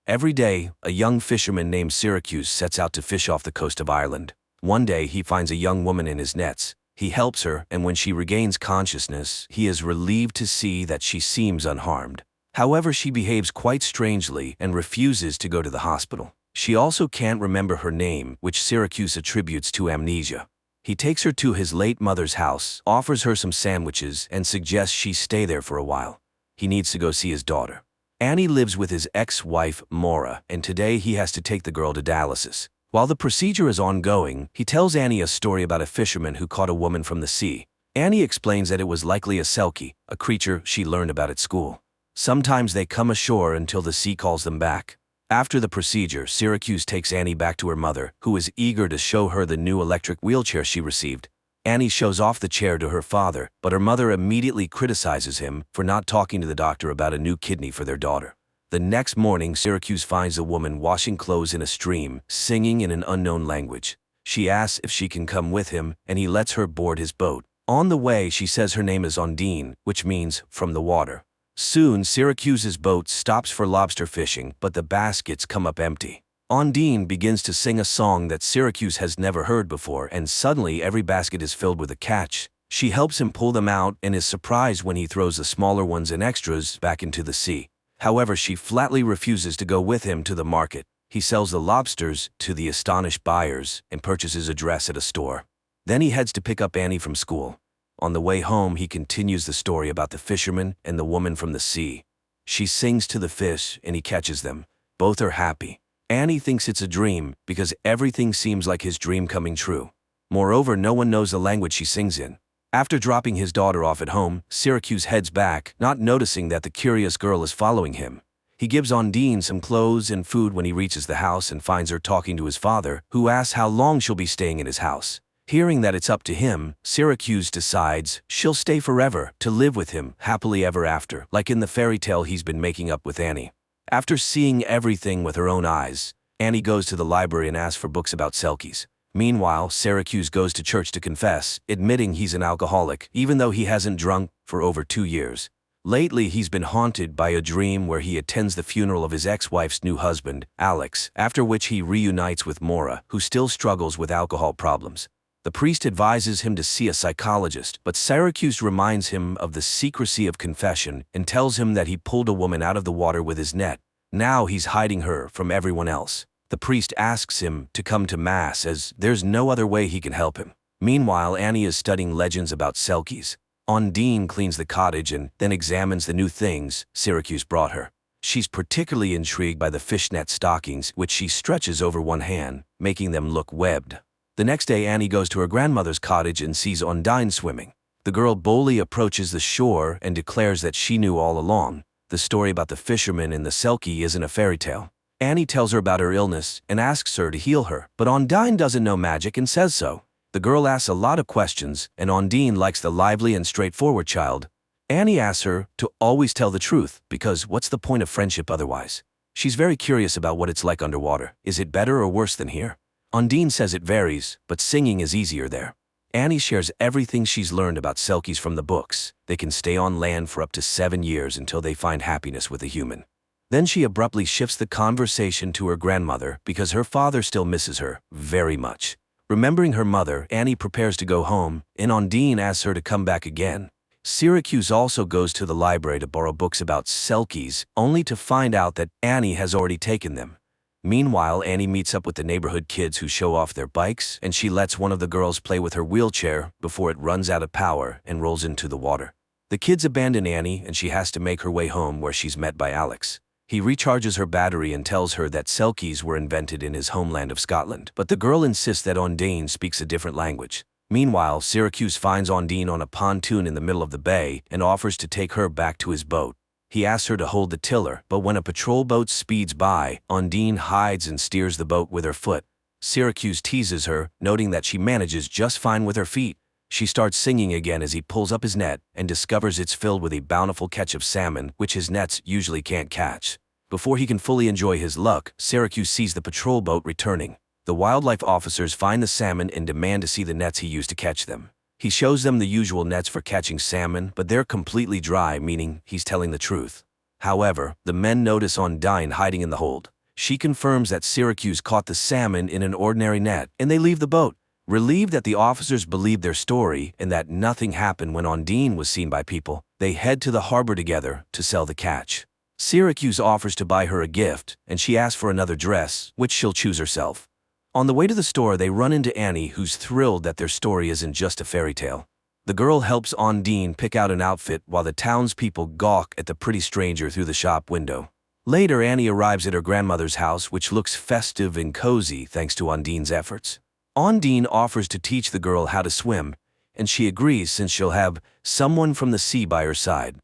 Every day, a young fisherman named Syracuse sets out to fish off the coast of Ireland. One day, he finds a young woman in his nets. He helps her, and when she regains consciousness, he is relieved to see that she seems unharmed. However, she behaves quite strangely and refuses to go to the hospital. She also can't remember her name, which Syracuse attributes to amnesia. He takes her to his late mother's house, offers her some sandwiches, and suggests she stay there for a while. He needs to go see his daughter. Annie lives with his ex-wife, Maura, and today he has to take the girl to dialysis. While the procedure is ongoing, he tells Annie a story about a fisherman who caught a woman from the sea. Annie explains that it was likely a selkie, a creature she learned about at school. Sometimes they come ashore until the sea calls them back. After the procedure, Syracuse takes Annie back to her mother, who is eager to show her the new electric wheelchair she received. Annie shows off the chair to her father, but her mother immediately criticizes him for not talking to the doctor about a new kidney for their daughter. The next morning, Syracuse finds a woman washing clothes in a stream, singing in an unknown language. She asks if she can come with him, and he lets her board his boat. On the way, she says her name is Ondine, which means from the water. Soon, Syracuse's boat stops for lobster fishing, but the baskets come up empty. Ondine begins to sing a song that Syracuse has never heard before, and suddenly every basket is filled with a catch. She helps him pull them out and is surprised when he throws the smaller ones and extras back into the sea. However, she flatly refuses to go with him to the market. He sells the lobsters to the astonished buyers and purchases a dress at a store. Then he heads to pick up Annie from school. On the way home, he continues the story about the fisherman and the woman from the sea. She sings to the fish and he catches them. Both are happy. Annie thinks it's a dream because everything seems like his dream coming true. Moreover, no one knows the language she sings in. After dropping his daughter off at home, Syracuse heads back, not noticing that the curious girl is following him. He gives Ondine some clothes and food when he reaches the house and finds her talking to his father, who asks how long she'll be staying in his house. Hearing that it's up to him, Syracuse decides she'll stay forever to live with him happily ever after, like in the fairy tale he's been making up with Annie. After seeing everything with her own eyes, Annie goes to the library and asks for books about selkies. Meanwhile, Syracuse goes to church to confess, admitting he's an alcoholic, even though he hasn't drunk for over 2 years. Lately, he's been haunted by a dream where he attends the funeral of his ex-wife's new husband, Alex, after which he reunites with Maura, who still struggles with alcohol problems. The priest advises him to see a psychologist, but Syracuse reminds him of the secrecy of confession and tells him that he pulled a woman out of the water with his net. Now he's hiding her from everyone else. The priest asks him to come to Mass as there's no other way he can help him. Meanwhile, Annie is studying legends about selkies. Ondine cleans the cottage and then examines the new things Syracuse brought her. She's particularly intrigued by the fishnet stockings, which she stretches over one hand, making them look webbed. The next day, Annie goes to her grandmother's cottage and sees Ondine swimming. The girl boldly approaches the shore and declares that she knew all along. The story about the fisherman and the selkie isn't a fairy tale. Annie tells her about her illness and asks her to heal her, but Ondine doesn't know magic and says so. The girl asks a lot of questions, and Ondine likes the lively and straightforward child. Annie asks her to always tell the truth, because what's the point of friendship otherwise? She's very curious about what it's like underwater. Is it better or worse than here? Ondine says it varies, but singing is easier there. Annie shares everything she's learned about selkies from the books. They can stay on land for up to 7 years until they find happiness with a human. Then she abruptly shifts the conversation to her grandmother because her father still misses her very much. Remembering her mother, Annie prepares to go home, and Ondine asks her to come back again. Syracuse also goes to the library to borrow books about selkies, only to find out that Annie has already taken them. Meanwhile, Annie meets up with the neighborhood kids who show off their bikes, and she lets one of the girls play with her wheelchair before it runs out of power and rolls into the water. The kids abandon Annie, and she has to make her way home where she's met by Alex. He recharges her battery and tells her that selkies were invented in his homeland of Scotland, but the girl insists that Ondine speaks a different language. Meanwhile, Syracuse finds Ondine on a pontoon in the middle of the bay and offers to take her back to his boat. He asks her to hold the tiller, but when a patrol boat speeds by, Ondine hides and steers the boat with her foot. Syracuse teases her, noting that she manages just fine with her feet. She starts singing again as he pulls up his net and discovers it's filled with a bountiful catch of salmon, which his nets usually can't catch. Before he can fully enjoy his luck, Syracuse sees the patrol boat returning. The wildlife officers find the salmon and demand to see the nets he used to catch them. He shows them the usual nets for catching salmon, but they're completely dry, meaning he's telling the truth. However, the men notice Ondine hiding in the hold. She confirms that Syracuse caught the salmon in an ordinary net, and they leave the boat. Relieved that the officers believe their story and that nothing happened when Ondine was seen by people, they head to the harbor together to sell the catch. Syracuse offers to buy her a gift, and she asks for another dress, which she'll choose herself. On the way to the store, they run into Annie, who's thrilled that their story isn't just a fairy tale. The girl helps Ondine pick out an outfit while the townspeople gawk at the pretty stranger through the shop window. Later, Annie arrives at her grandmother's house, which looks festive and cozy thanks to Ondine's efforts. Ondine offers to teach the girl how to swim, and she agrees since she'll have someone from the sea by her side.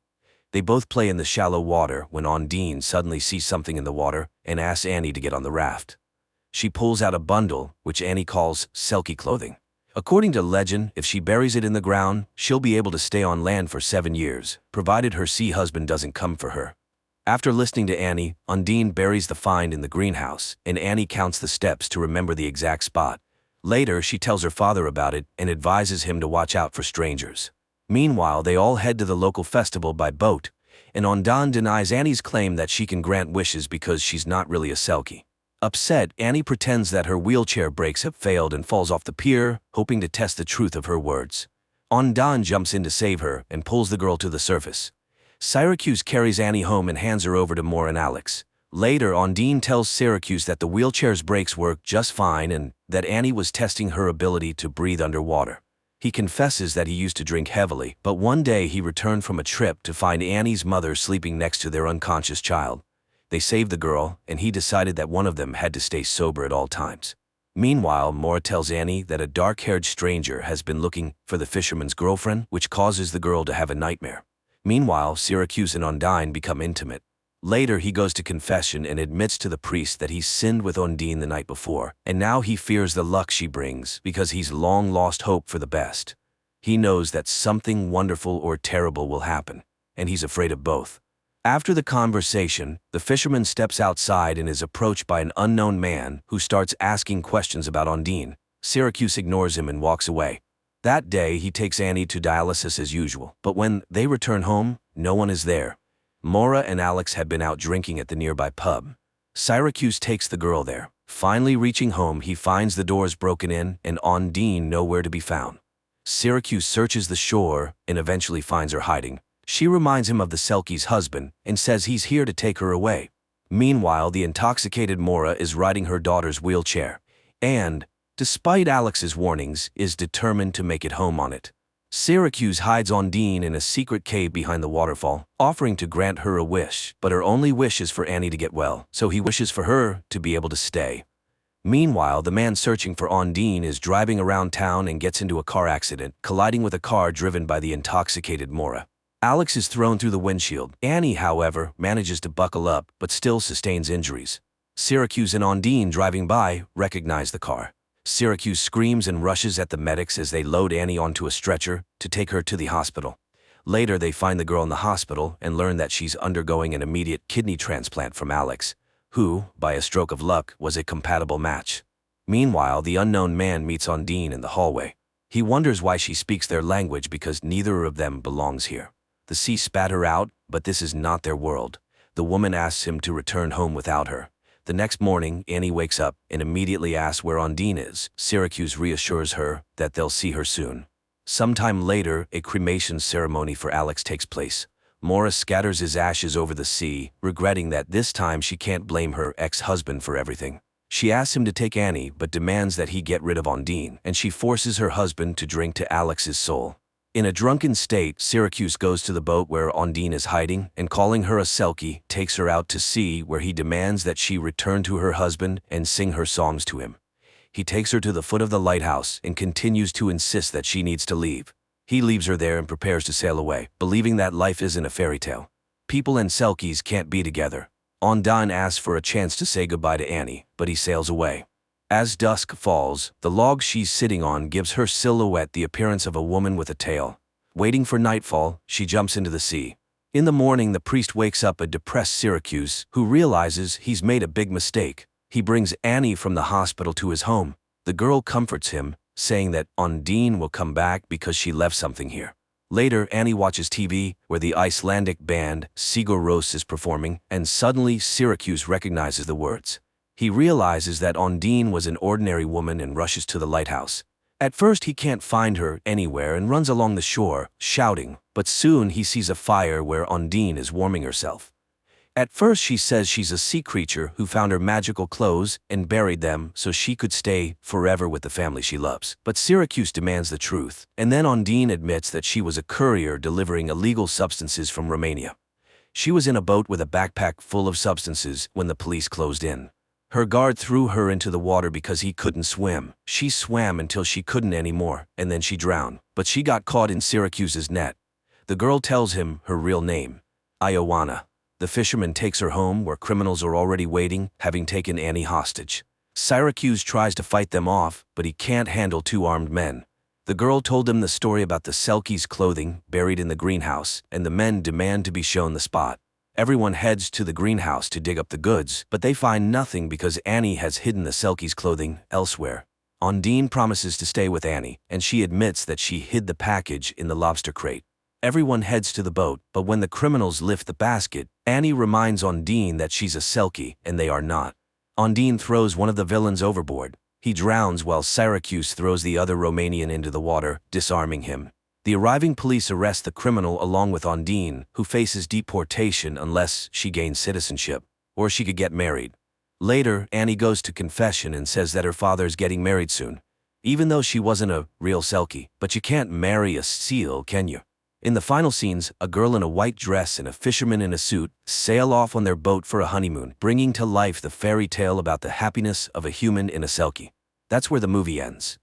They both play in the shallow water when Ondine suddenly sees something in the water and asks Annie to get on the raft. She pulls out a bundle, which Annie calls Selkie clothing. According to legend, if she buries it in the ground, she'll be able to stay on land for 7 years, provided her sea husband doesn't come for her. After listening to Annie, Ondine buries the find in the greenhouse, and Annie counts the steps to remember the exact spot. Later, she tells her father about it and advises him to watch out for strangers. Meanwhile, they all head to the local festival by boat, and Ondine denies Annie's claim that she can grant wishes because she's not really a Selkie. Upset, Annie pretends that her wheelchair brakes have failed and falls off the pier, hoping to test the truth of her words. Ondine jumps in to save her and pulls the girl to the surface. Syracuse carries Annie home and hands her over to Moore and Alex. Later, Ondine tells Syracuse that the wheelchair's brakes work just fine and that Annie was testing her ability to breathe underwater. He confesses that he used to drink heavily, but one day he returned from a trip to find Annie's mother sleeping next to their unconscious child. They saved the girl, and he decided that one of them had to stay sober at all times. Meanwhile, Moore tells Annie that a dark-haired stranger has been looking for the fisherman's girlfriend, which causes the girl to have a nightmare. Meanwhile, Syracuse and Ondine become intimate. Later, he goes to confession and admits to the priest that he sinned with Ondine the night before, and now he fears the luck she brings because he's long lost hope for the best. He knows that something wonderful or terrible will happen, and he's afraid of both. After the conversation, the fisherman steps outside and is approached by an unknown man who starts asking questions about Ondine. Syracuse ignores him and walks away. That day, he takes Annie to dialysis as usual, but when they return home, no one is there. Maura and Alex had been out drinking at the nearby pub. Syracuse takes the girl there. Finally reaching home, he finds the doors broken in and Ondine nowhere to be found. Syracuse searches the shore and eventually finds her hiding. She reminds him of the Selkie's husband and says he's here to take her away. Meanwhile, the intoxicated Maura is riding her daughter's wheelchair and, despite Alex's warnings, is determined to make it home on it. Syracuse hides Ondine in a secret cave behind the waterfall, offering to grant her a wish, but her only wish is for Annie to get well, so he wishes for her to be able to stay. Meanwhile, the man searching for Ondine is driving around town and gets into a car accident, colliding with a car driven by the intoxicated Maura. Alex is thrown through the windshield. Annie, however, manages to buckle up, but still sustains injuries. Syracuse and Ondine, driving by, recognize the car. Syracuse screams and rushes at the medics as they load Annie onto a stretcher to take her to the hospital. Later, they find the girl in the hospital and learn that she's undergoing an immediate kidney transplant from Alex, who, by a stroke of luck, was a compatible match. Meanwhile, the unknown man meets Ondine in the hallway. He wonders why she speaks their language because neither of them belongs here. The sea spat her out, but this is not their world. The woman asks him to return home without her. The next morning, Annie wakes up and immediately asks where Ondine is. Syracuse reassures her that they'll see her soon. Sometime later, a cremation ceremony for Alex takes place. Maura scatters his ashes over the sea, regretting that this time she can't blame her ex-husband for everything. She asks him to take Annie, but demands that he get rid of Ondine, and she forces her husband to drink to Alex's soul. In a drunken state, Syracuse goes to the boat where Ondine is hiding and, calling her a Selkie, takes her out to sea where he demands that she return to her husband and sing her songs to him. He takes her to the foot of the lighthouse and continues to insist that she needs to leave. He leaves her there and prepares to sail away, believing that life isn't a fairy tale. People and Selkies can't be together. Ondine asks for a chance to say goodbye to Annie, but he sails away. As dusk falls, the log she's sitting on gives her silhouette the appearance of a woman with a tail. Waiting for nightfall, she jumps into the sea. In the morning, the priest wakes up a depressed Syracuse, who realizes he's made a big mistake. He brings Annie from the hospital to his home. The girl comforts him, saying that Ondine will come back because she left something here. Later, Annie watches TV, where the Icelandic band Sigur Rós is performing, and suddenly Syracuse recognizes the words. He realizes that Ondine was an ordinary woman and rushes to the lighthouse. At first he can't find her anywhere and runs along the shore, shouting, but soon he sees a fire where Ondine is warming herself. At first she says she's a sea creature who found her magical clothes and buried them so she could stay forever with the family she loves. But Syracuse demands the truth, and then Ondine admits that she was a courier delivering illegal substances from Romania. She was in a boat with a backpack full of substances when the police closed in. Her guard threw her into the water because he couldn't swim. She swam until she couldn't anymore, and then she drowned. But she got caught in Syracuse's net. The girl tells him her real name, Ioana. The fisherman takes her home where criminals are already waiting, having taken Annie hostage. Syracuse tries to fight them off, but he can't handle two armed men. The girl told him the story about the Selkie's clothing buried in the greenhouse, and the men demand to be shown the spot. Everyone heads to the greenhouse to dig up the goods, but they find nothing because Annie has hidden the Selkie's clothing elsewhere. Ondine promises to stay with Annie, and she admits that she hid the package in the lobster crate. Everyone heads to the boat, but when the criminals lift the basket, Annie reminds Ondine that she's a Selkie, and they are not. Ondine throws one of the villains overboard. He drowns while Syracuse throws the other Romanian into the water, disarming him. The arriving police arrest the criminal along with Ondine, who faces deportation unless she gains citizenship, or she could get married. Later, Annie goes to confession and says that her father's getting married soon. Even though she wasn't a real Selkie, but you can't marry a seal, can you? In the final scenes, a girl in a white dress and a fisherman in a suit sail off on their boat for a honeymoon, bringing to life the fairy tale about the happiness of a human in a Selkie. That's where the movie ends.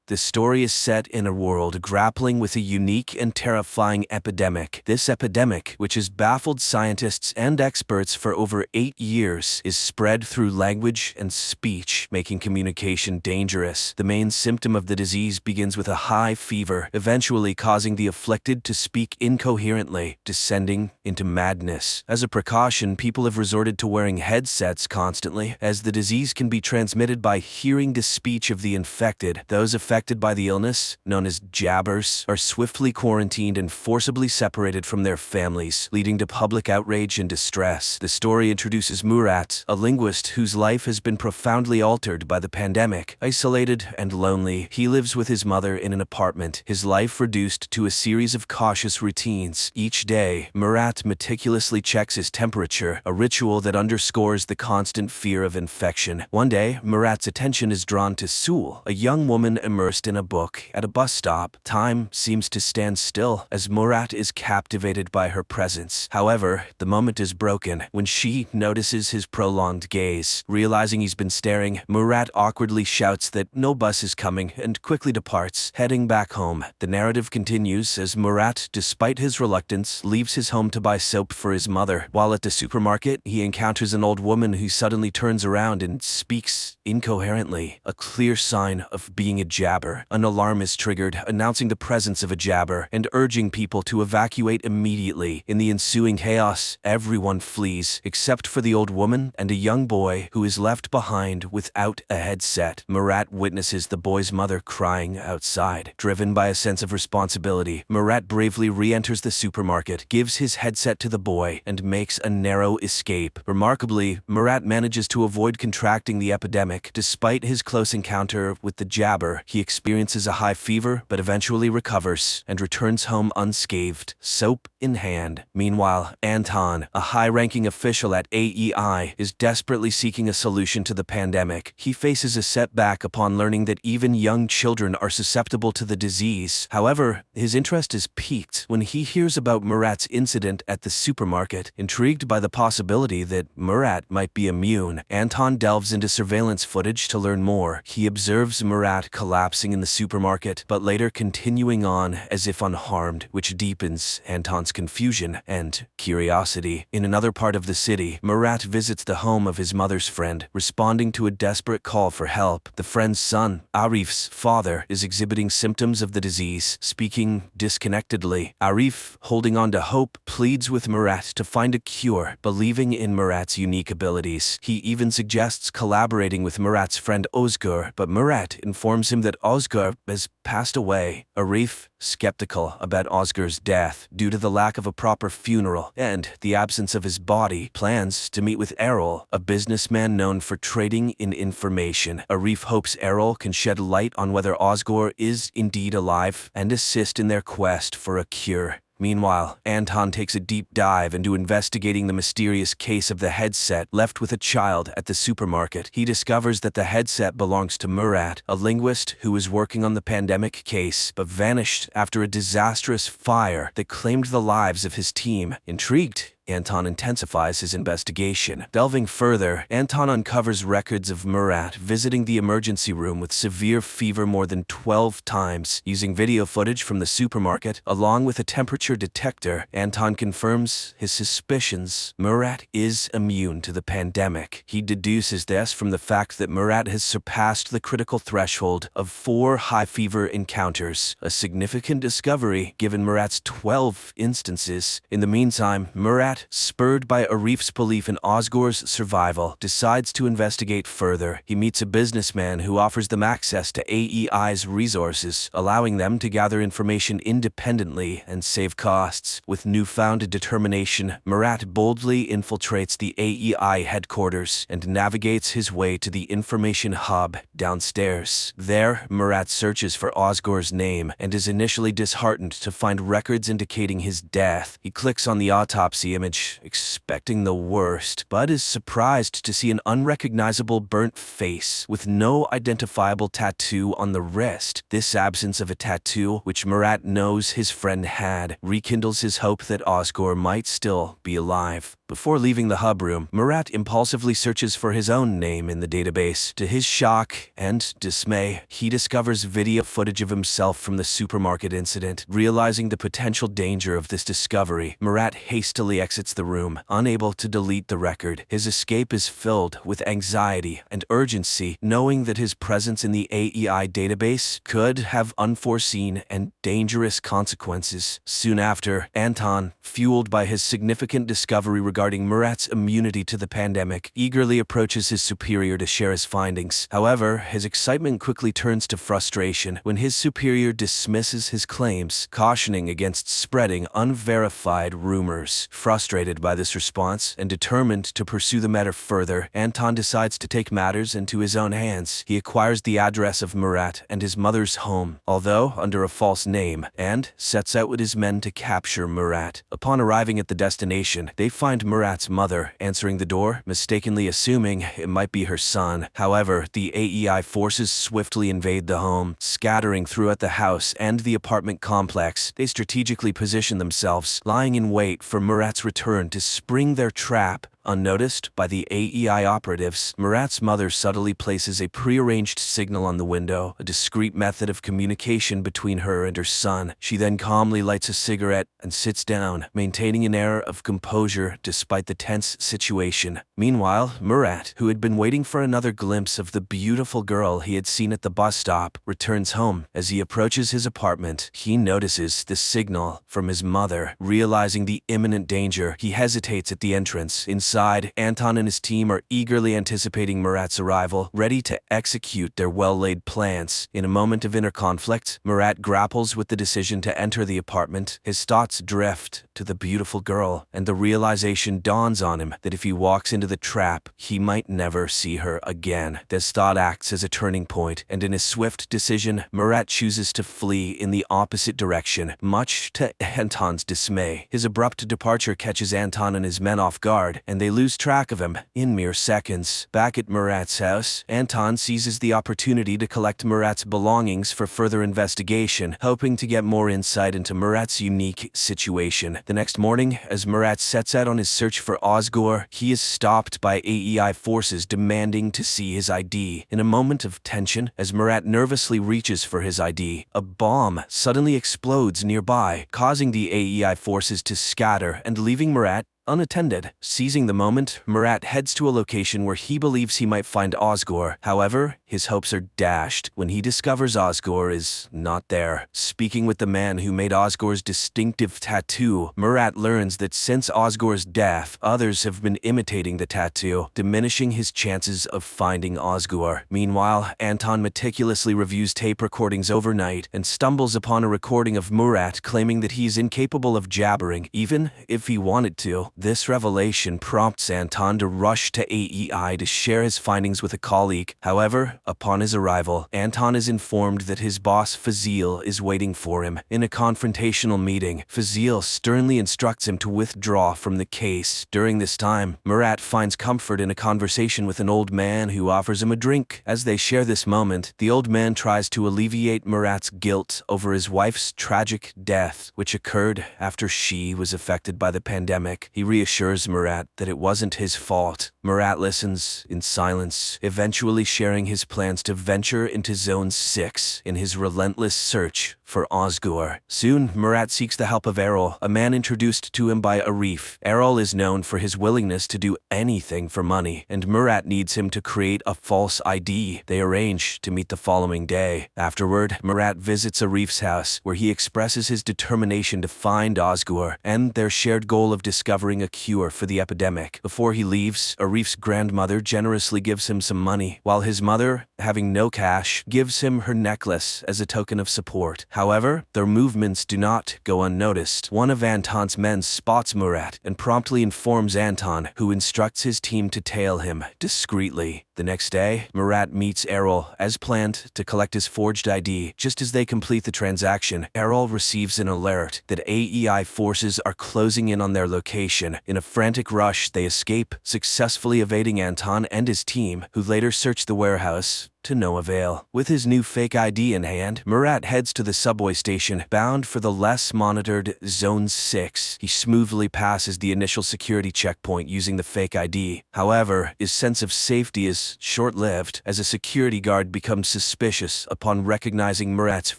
The story is set in a world grappling with a unique and terrifying epidemic. This epidemic, which has baffled scientists and experts for over 8 years, is spread through language and speech, making communication dangerous. The main symptom of the disease begins with a high fever, eventually causing the afflicted to speak incoherently, descending into madness. As a precaution, people have resorted to wearing headsets constantly, as the disease can be transmitted by hearing the speech of the infected. Those affected by the illness, known as jabbers, are swiftly quarantined and forcibly separated from their families, leading to public outrage and distress. The story introduces Murat, a linguist whose life has been profoundly altered by the pandemic. Isolated and lonely, he lives with his mother in an apartment, his life reduced to a series of cautious routines. Each day, Murat meticulously checks his temperature, a ritual that underscores the constant fear of infection. One day, Murat's attention is drawn to Sul, a young woman immersed in a book. At a bus stop, time seems to stand still as Murat is captivated by her presence. However, the moment is broken when she notices his prolonged gaze. Realizing he's been staring, Murat awkwardly shouts that no bus is coming and quickly departs, heading back home. The narrative continues as Murat, despite his reluctance, leaves his home to buy soap for his mother. While at the supermarket, he encounters an old woman who suddenly turns around and speaks incoherently, a clear sign of being a jabber. An alarm is triggered, announcing the presence of a jabber and urging people to evacuate immediately. In the ensuing chaos, everyone flees, except for the old woman and a young boy who is left behind without a headset. Murat witnesses the boy's mother crying outside. Driven by a sense of responsibility, Murat bravely re-enters the supermarket, gives his headset to the boy, and makes a narrow escape. Remarkably, Murat manages to avoid contracting the epidemic. Despite his close encounter with the jabber, he experiences a high fever but eventually recovers and returns home unscathed, soap in hand. Meanwhile, Anton, a high-ranking official at AEI, is desperately seeking a solution to the pandemic. He faces a setback upon learning that even young children are susceptible to the disease. However, his interest is piqued when he hears about Murat's incident at the supermarket. Intrigued by the possibility that Murat might be immune, Anton delves into surveillance footage to learn more. He observes Murat collapsing in the supermarket, but later continuing on as if unharmed, which deepens Anton's confusion and curiosity. In another part of the city, Murat visits the home of his mother's friend, responding to a desperate call for help. The friend's son, Arif's father, is exhibiting symptoms of the disease, speaking disconnectedly. Arif, holding on to hope, pleads with Murat to find a cure, believing in Murat's unique abilities. He even suggests collaborating with Murat's friend Özgür, but Murat informs him that Oscar has passed away. Arif, skeptical about Oscar's death due to the lack of a proper funeral and the absence of his body, plans to meet with Errol, a businessman known for trading in information. Arif hopes Errol can shed light on whether Oscar is indeed alive and assist in their quest for a cure. Meanwhile, Anton takes a deep dive into investigating the mysterious case of the headset left with a child at the supermarket. He discovers that the headset belongs to Murat, a linguist who was working on the pandemic case but vanished after a disastrous fire that claimed the lives of his team. Intrigued, Anton intensifies his investigation. Delving further, Anton uncovers records of Murat visiting the emergency room with severe fever more than 12 times. Using video footage from the supermarket, along with a temperature detector, Anton confirms his suspicions. Murat is immune to the pandemic. He deduces this from the fact that Murat has surpassed the critical threshold of 4 high fever encounters, a significant discovery given Murat's 12 instances. In the meantime, Murat, spurred by Arif's belief in Oscar's survival, decides to investigate further. He meets a businessman who offers them access to AEI's resources, allowing them to gather information independently and save costs. With newfound determination, Murat boldly infiltrates the AEI headquarters and navigates his way to the information hub downstairs. There, Murat searches for Oscar's name and is initially disheartened to find records indicating his death. He clicks on the autopsy image, expecting the worst, but is surprised to see an unrecognizable burnt face with no identifiable tattoo on the wrist. This absence of a tattoo, which Murat knows his friend had, rekindles his hope that Oscar might still be alive. Before leaving the hub room, Murat impulsively searches for his own name in the database. To his shock and dismay, he discovers video footage of himself from the supermarket incident. Realizing the potential danger of this discovery, Murat hastily exits the room, unable to delete the record. His escape is filled with anxiety and urgency, knowing that his presence in the AEI database could have unforeseen and dangerous consequences. Soon after, Anton, fueled by his significant discovery regarding Murat's immunity to the pandemic, eagerly approaches his superior to share his findings. However, his excitement quickly turns to frustration when his superior dismisses his claims, cautioning against spreading unverified rumors. Frustrated by this response and determined to pursue the matter further, Anton decides to take matters into his own hands. He acquires the address of Murat and his mother's home, although under a false name, and sets out with his men to capture Murat. Upon arriving at the destination, they find Murat's mother answering the door, mistakenly assuming it might be her son. However, the AEI forces swiftly invade the home, scattering throughout the house and the apartment complex. They strategically position themselves, lying in wait for Murat's return to spring their trap. Unnoticed by the AEI operatives, Murat's mother subtly places a prearranged signal on the window, a discreet method of communication between her and her son. She then calmly lights a cigarette and sits down, maintaining an air of composure despite the tense situation. Meanwhile, Murat, who had been waiting for another glimpse of the beautiful girl he had seen at the bus stop, returns home. As he approaches his apartment, he notices the signal from his mother. Realizing the imminent danger, he hesitates at the entrance. Inside, Anton and his team are eagerly anticipating Murat's arrival, ready to execute their well-laid plans. In a moment of inner conflict, Murat grapples with the decision to enter the apartment. His thoughts drift to the beautiful girl, and the realization dawns on him that if he walks into the trap, he might never see her again. This thought acts as a turning point, and in a swift decision, Murat chooses to flee in the opposite direction, much to Anton's dismay. His abrupt departure catches Anton and his men off guard, and they lose track of him in mere seconds. Back at Murat's house, Anton seizes the opportunity to collect Murat's belongings for further investigation, hoping to get more insight into Murat's unique situation. The next morning, as Murat sets out on his search for Oscar, he is stopped by AEI forces demanding to see his ID. In a moment of tension, as Murat nervously reaches for his ID, a bomb suddenly explodes nearby, causing the AEI forces to scatter and leaving Murat unattended. Seizing the moment, Murat heads to a location where he believes he might find Oscar. However, his hopes are dashed when he discovers Osgore is not there. Speaking with the man who made Osgore's distinctive tattoo, Murat learns that since Osgore's death, others have been imitating the tattoo, diminishing his chances of finding Osgore. Meanwhile, Anton meticulously reviews tape recordings overnight and stumbles upon a recording of Murat claiming that he's incapable of jabbering, even if he wanted to. This revelation prompts Anton to rush to AEI to share his findings with a colleague. However, upon his arrival, Anton is informed that his boss Fazil is waiting for him. In a confrontational meeting, Fazil sternly instructs him to withdraw from the case. During this time, Murat finds comfort in a conversation with an old man who offers him a drink. As they share this moment, the old man tries to alleviate Murat's guilt over his wife's tragic death, which occurred after she was affected by the pandemic. He reassures Murat that it wasn't his fault. Murat listens in silence, eventually sharing his plans to venture into Zone 6 in his relentless search for Osgore. Soon, Murat seeks the help of Errol, a man introduced to him by Arif. Errol is known for his willingness to do anything for money, and Murat needs him to create a false ID. They arrange to meet the following day. Afterward, Murat visits Arif's house, where he expresses his determination to find Osgore and their shared goal of discovering a cure for the epidemic. Before he leaves, Arif's grandmother generously gives him some money, while his mother, having no cash, gives him her necklace as a token of support. However, their movements do not go unnoticed. One of Anton's men spots Murat and promptly informs Anton, who instructs his team to tail him discreetly. The next day, Murat meets Errol, as planned, to collect his forged ID. Just as they complete the transaction, Errol receives an alert that AEI forces are closing in on their location. In a frantic rush, they escape, successfully evading Anton and his team, who later search the warehouse to no avail. With his new fake ID in hand, Murat heads to the subway station, bound for the less monitored Zone 6. He smoothly passes the initial security checkpoint using the fake ID. However, his sense of safety is short-lived, as a security guard becomes suspicious upon recognizing Murat's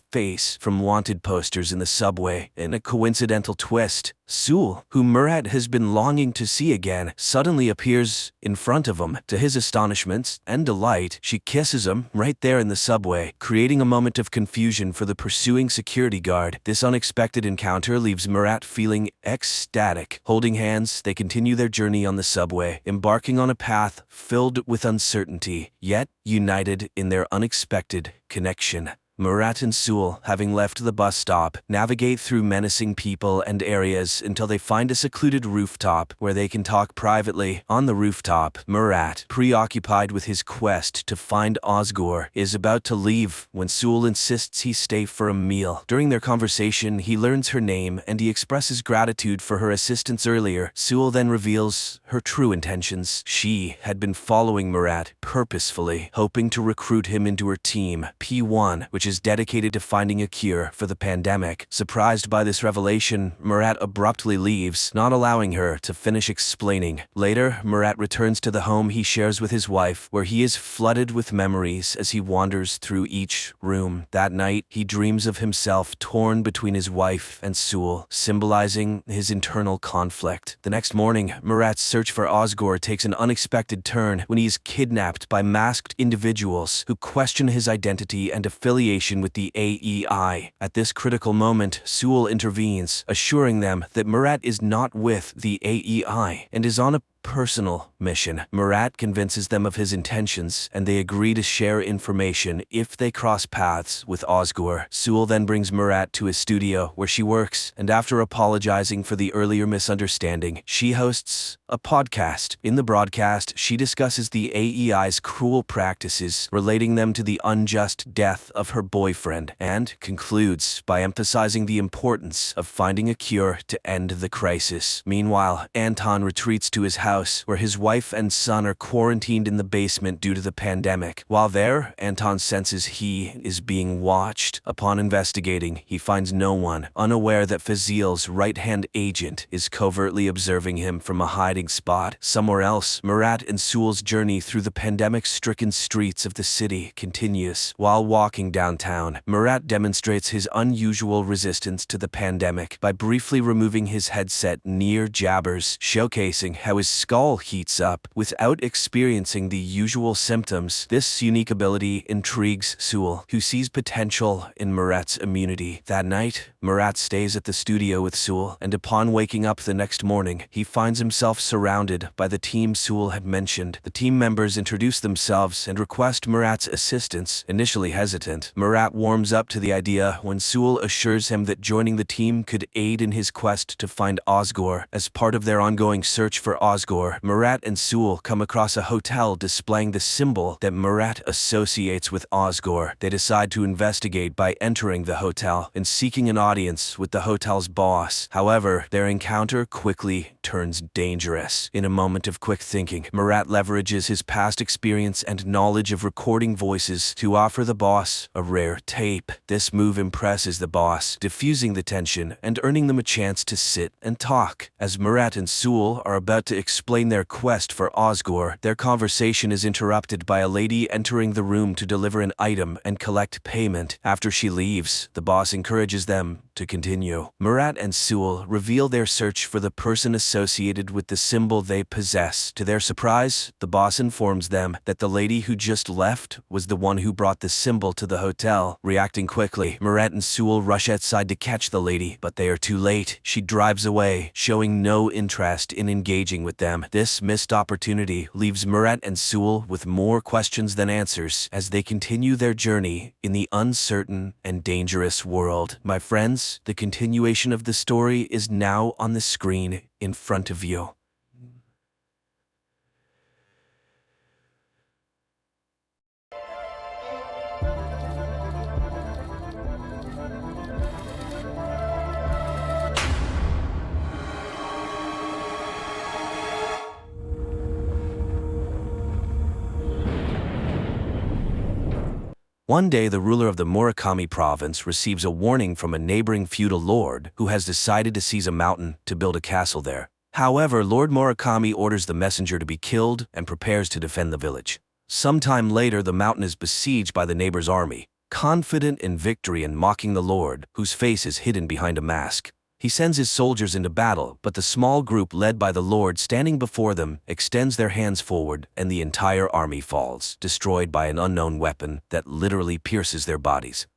face from wanted posters in the subway. In a coincidental twist, Sul, who Murat has been longing to see again, suddenly appears in front of him. To his astonishment and delight, she kisses him right there in the subway, creating a moment of confusion for the pursuing security guard. This unexpected encounter leaves Murat feeling ecstatic. Holding hands, they continue their journey on the subway, embarking on a path filled with uncertainty, yet united in their unexpected connection. Murat and Sul, having left the bus stop, navigate through menacing people and areas until they find a secluded rooftop where they can talk privately. On the rooftop, Murat, preoccupied with his quest to find Osgore, is about to leave when Sul insists he stay for a meal. During their conversation, he learns her name and he expresses gratitude for her assistance earlier. Sul then reveals her true intentions. She had been following Murat purposefully, hoping to recruit him into her team, P1, which is dedicated to finding a cure for the pandemic. Surprised by this revelation, Murat abruptly leaves, not allowing her to finish explaining. Later, Murat returns to the home he shares with his wife, where he is flooded with memories as he wanders through each room. That night, he dreams of himself torn between his wife and Sul, symbolizing his internal conflict. The next morning, Murat's search for Osgore takes an unexpected turn when he is kidnapped by masked individuals who question his identity and affiliation with the AEI. At this critical moment, Sul intervenes, assuring them that Murat is not with the AEI and is on a personal mission. Murat convinces them of his intentions, and they agree to share information if they cross paths with Osgore. Sul then brings Murat to his studio where she works, and after apologizing for the earlier misunderstanding, she hosts a podcast. In the broadcast, she discusses the AEI's cruel practices, relating them to the unjust death of her boyfriend, and concludes by emphasizing the importance of finding a cure to end the crisis. Meanwhile, Anton retreats to his house, where his wife and son are quarantined in the basement due to the pandemic. While there, Anton senses he is being watched. Upon investigating, he finds no one, unaware that Fazil's right-hand agent is covertly observing him from a hiding spot. Somewhere else, Murat and Sul's journey through the pandemic-stricken streets of the city continues. While walking downtown, Murat demonstrates his unusual resistance to the pandemic by briefly removing his headset near Jabbers, showcasing how his skull heats up without experiencing the usual symptoms. This unique ability intrigues Sewell, who sees potential in Murat's immunity. That night, Murat stays at the studio with Sewell, and upon waking up the next morning, he finds himself surrounded by the team Sewell had mentioned. The team members introduce themselves and request Murat's assistance. Initially hesitant, Murat warms up to the idea when Sewell assures him that joining the team could aid in his quest to find Osgore. As part of their ongoing search for Osgore, Murat and Sewell come across a hotel displaying the symbol that Murat associates with Osgore. They decide to investigate by entering the hotel and seeking an audience with the hotel's boss. However, their encounter quickly turns dangerous. In a moment of quick thinking, Murat leverages his past experience and knowledge of recording voices to offer the boss a rare tape. This move impresses the boss, diffusing the tension and earning them a chance to sit and talk. As Murat and Sewell are about to explain their quest for Osgore, their conversation is interrupted by a lady entering the room to deliver an item and collect payment. After she leaves, the boss encourages them to continue. Murat and Sewell reveal their search for the person associated with the symbol they possess. To their surprise, the boss informs them that the lady who just left was the one who brought the symbol to the hotel. Reacting quickly, Murat and Sewell rush outside to catch the lady, but they are too late. She drives away, showing no interest in engaging with them. This missed opportunity leaves Murat and Sewell with more questions than answers as they continue their journey in the uncertain and dangerous world. My friends, the continuation of the story is now on the screen in front of you. One day, the ruler of the Murakami province receives a warning from a neighboring feudal lord who has decided to seize a mountain to build a castle there. However, Lord Murakami orders the messenger to be killed and prepares to defend the village. Sometime later, the mountain is besieged by the neighbor's army, confident in victory and mocking the lord, whose face is hidden behind a mask. He sends his soldiers into battle, but the small group led by the Lord standing before them extends their hands forward, and the entire army falls, destroyed by an unknown weapon that literally pierces their bodies.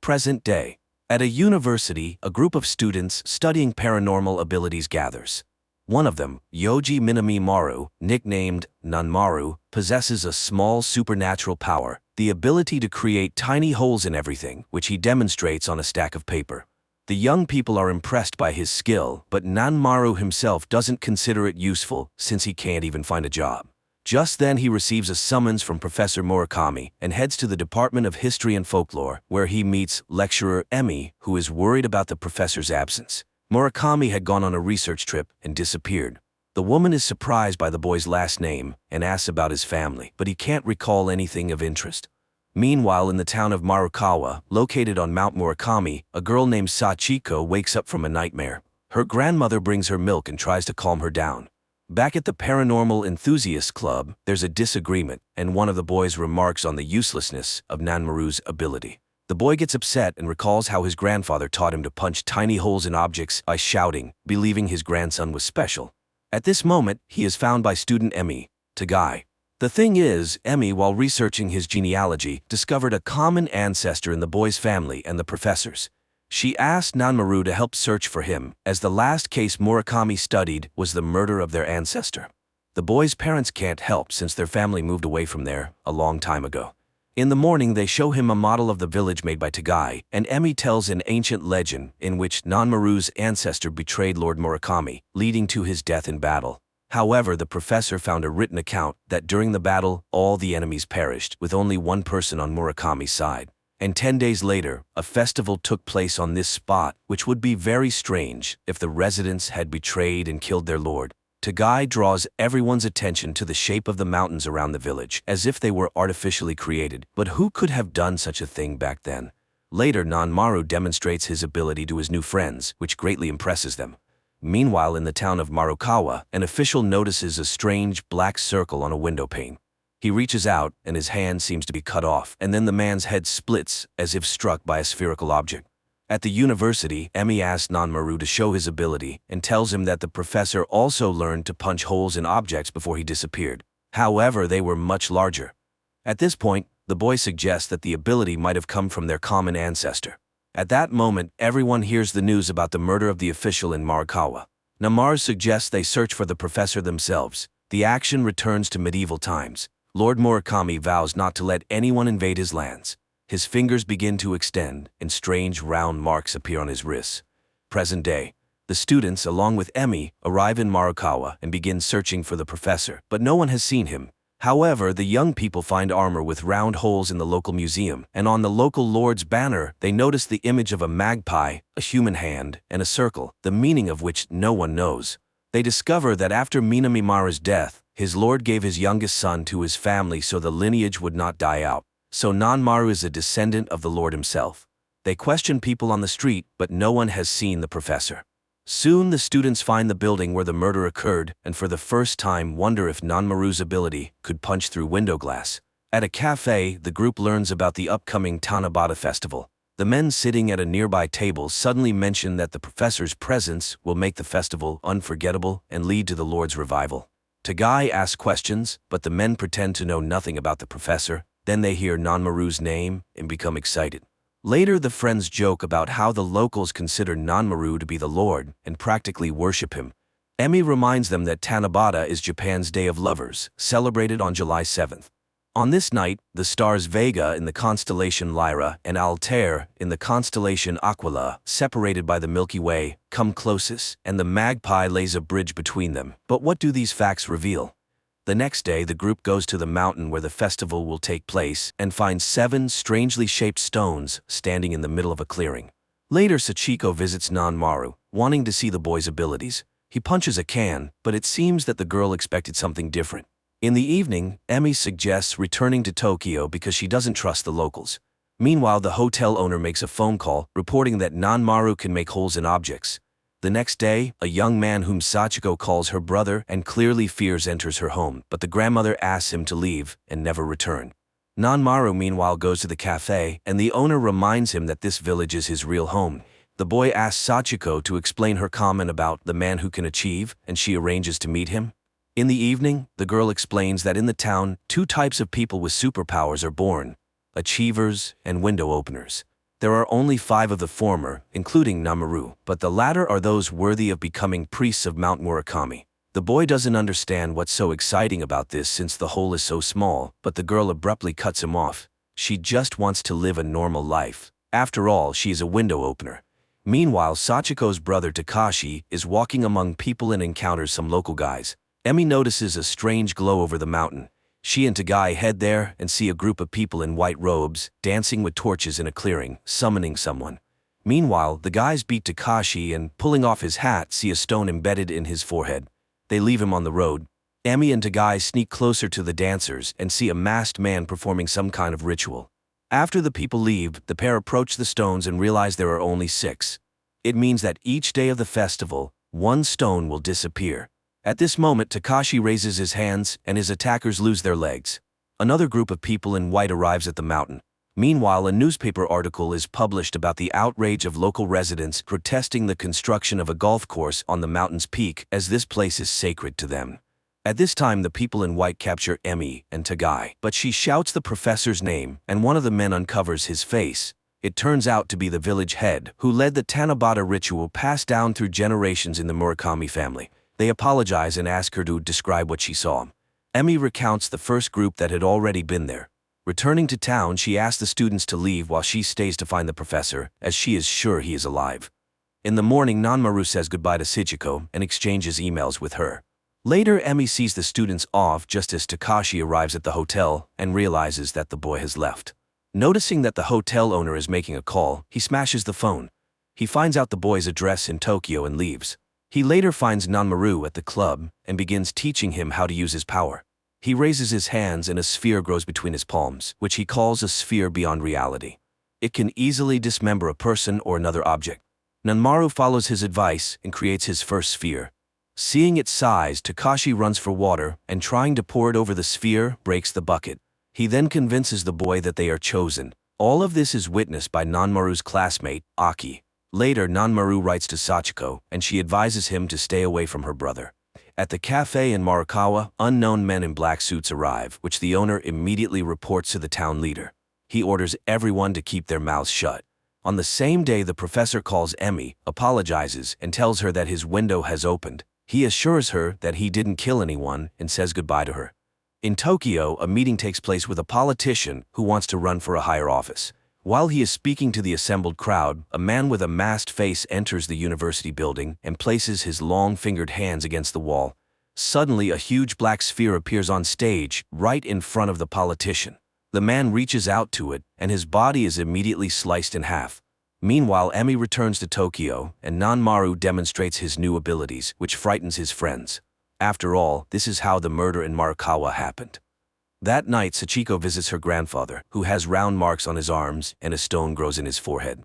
Present day. At a university, a group of students studying paranormal abilities gathers. One of them, Yoji Minami Maru, nicknamed Nanmaru, possesses a small supernatural power, the ability to create tiny holes in everything, which he demonstrates on a stack of paper. The young people are impressed by his skill, but Nanmaru himself doesn't consider it useful since he can't even find a job. Just then he receives a summons from Professor Murakami and heads to the Department of History and Folklore, where he meets lecturer Emi, who is worried about the professor's absence. Murakami had gone on a research trip and disappeared. The woman is surprised by the boy's last name and asks about his family, but he can't recall anything of interest. Meanwhile, in the town of Marukawa, located on Mount Murakami, a girl named Sachiko wakes up from a nightmare. Her grandmother brings her milk and tries to calm her down. Back at the Paranormal Enthusiast Club, there's a disagreement, and one of the boys remarks on the uselessness of Nanmaru's ability. The boy gets upset and recalls how his grandfather taught him to punch tiny holes in objects by shouting, believing his grandson was special. At this moment, he is found by student Emi, Tagai. The thing is, Emi, while researching his genealogy, discovered a common ancestor in the boy's family and the professor's. She asked Nanmaru to help search for him, as the last case Murakami studied was the murder of their ancestor. The boy's parents can't help since their family moved away from there a long time ago. In the morning, they show him a model of the village made by Tagai, and Emi tells an ancient legend in which Nanmaru's ancestor betrayed Lord Murakami, leading to his death in battle. However, the professor found a written account that during the battle, all the enemies perished, with only one person on Murakami's side. And 10 days later, a festival took place on this spot, which would be very strange if the residents had betrayed and killed their lord. Tagai draws everyone's attention to the shape of the mountains around the village, as if they were artificially created. But who could have done such a thing back then? Later, Nanmaru demonstrates his ability to his new friends, which greatly impresses them. Meanwhile, in the town of Marukawa, an official notices a strange black circle on a window pane. He reaches out, and his hand seems to be cut off, and then the man's head splits as if struck by a spherical object. At the university, Emi asks Nanmaru to show his ability and tells him that the professor also learned to punch holes in objects before he disappeared. However, they were much larger. At this point, the boy suggests that the ability might have come from their common ancestor. At that moment, everyone hears the news about the murder of the official in Marikawa. Namar suggests they search for the professor themselves. The action returns to medieval times. Lord Murakami vows not to let anyone invade his lands. His fingers begin to extend, and strange round marks appear on his wrists. Present day. The students, along with Emi, arrive in Marikawa and begin searching for the professor, but no one has seen him. However, the young people find armor with round holes in the local museum, and on the local lord's banner, they notice the image of a magpie, a human hand, and a circle, the meaning of which no one knows. They discover that after Minamimara's death, his lord gave his youngest son to his family so the lineage would not die out. So Nanmaru is a descendant of the lord himself. They question people on the street, but no one has seen the professor. Soon the students find the building where the murder occurred and for the first time wonder if Nanmaru's ability could punch through window glass. At a cafe, the group learns about the upcoming Tanabata festival. The men sitting at a nearby table suddenly mention that the professor's presence will make the festival unforgettable and lead to the lord's revival. Tagai asks questions, but the men pretend to know nothing about the professor. Then they hear Nanmaru's name and become excited. Later, the friends joke about how the locals consider Nanmaru to be the lord and practically worship him. Emi reminds them that Tanabata is Japan's Day of Lovers, celebrated on July 7th. On this night, the stars Vega in the constellation Lyra and Altair in the constellation Aquila, separated by the Milky Way, come closest, and the magpie lays a bridge between them. But what do these facts reveal? The next day, the group goes to the mountain where the festival will take place and finds 7 strangely shaped stones standing in the middle of a clearing. Later, Sachiko visits Nanmaru, wanting to see the boy's abilities. He punches a can, but it seems that the girl expected something different. In the evening, Emi suggests returning to Tokyo because she doesn't trust the locals. Meanwhile, the hotel owner makes a phone call, reporting that Nanmaru can make holes in objects. The next day, a young man whom Sachiko calls her brother and clearly fears enters her home, but the grandmother asks him to leave and never return. Nanmaru meanwhile goes to the cafe, and the owner reminds him that this village is his real home. The boy asks Sachiko to explain her comment about the man who can achieve, and she arranges to meet him. In the evening, the girl explains that in the town, 2 types of people with superpowers are born: achievers and window openers. There are only 5 of the former, including Nanmaru, but the latter are those worthy of becoming priests of Mount Murakami. The boy doesn't understand what's so exciting about this since the hole is so small, but the girl abruptly cuts him off. She just wants to live a normal life. After all, she is a window opener. Meanwhile, Sachiko's brother Takashi is walking among people and encounters some local guys. Emi notices a strange glow over the mountain. She and Tagai head there and see a group of people in white robes, dancing with torches in a clearing, summoning someone. Meanwhile, the guys beat Takashi and, pulling off his hat, see a stone embedded in his forehead. They leave him on the road. Emi and Tagai sneak closer to the dancers and see a masked man performing some kind of ritual. After the people leave, the pair approach the stones and realize there are only 6. It means that each day of the festival, 1 stone will disappear. At this moment, Takashi raises his hands and his attackers lose their legs. Another group of people in white arrives at the mountain. Meanwhile, a newspaper article is published about the outrage of local residents protesting the construction of a golf course on the mountain's peak, as this place is sacred to them. At this time, the people in white capture Emi and Tagai, but she shouts the professor's name and one of the men uncovers his face. It turns out to be the village head, who led the Tanabata ritual passed down through generations in the Murakami family. They apologize and ask her to describe what she saw. Emi recounts the first group that had already been there. Returning to town, she asks the students to leave while she stays to find the professor, as she is sure he is alive. In the morning, Nanmaru says goodbye to Sachiko and exchanges emails with her. Later, Emi sees the students off just as Takashi arrives at the hotel and realizes that the boy has left. Noticing that the hotel owner is making a call, he smashes the phone. He finds out the boy's address in Tokyo and leaves. He later finds Nanmaru at the club and begins teaching him how to use his power. He raises his hands and a sphere grows between his palms, which he calls a sphere beyond reality. It can easily dismember a person or another object. Nanmaru follows his advice and creates his first sphere. Seeing its size, Takashi runs for water and, trying to pour it over the sphere, breaks the bucket. He then convinces the boy that they are chosen. All of this is witnessed by Nanmaru's classmate, Aki. Later, Nanmaru writes to Sachiko, and she advises him to stay away from her brother. At the cafe in Morikawa, unknown men in black suits arrive, which the owner immediately reports to the town leader. He orders everyone to keep their mouths shut. On the same day, the professor calls Emi, apologizes, and tells her that his window has opened. He assures her that he didn't kill anyone and says goodbye to her. In Tokyo, a meeting takes place with a politician who wants to run for a higher office. While he is speaking to the assembled crowd, a man with a masked face enters the university building and places his long-fingered hands against the wall. Suddenly, a huge black sphere appears on stage, right in front of the politician. The man reaches out to it, and his body is immediately sliced in half. Meanwhile, Emi returns to Tokyo, and Nanmaru demonstrates his new abilities, which frightens his friends. After all, this is how the murder in Morikawa happened. That night, Sachiko visits her grandfather, who has round marks on his arms and a stone grows in his forehead.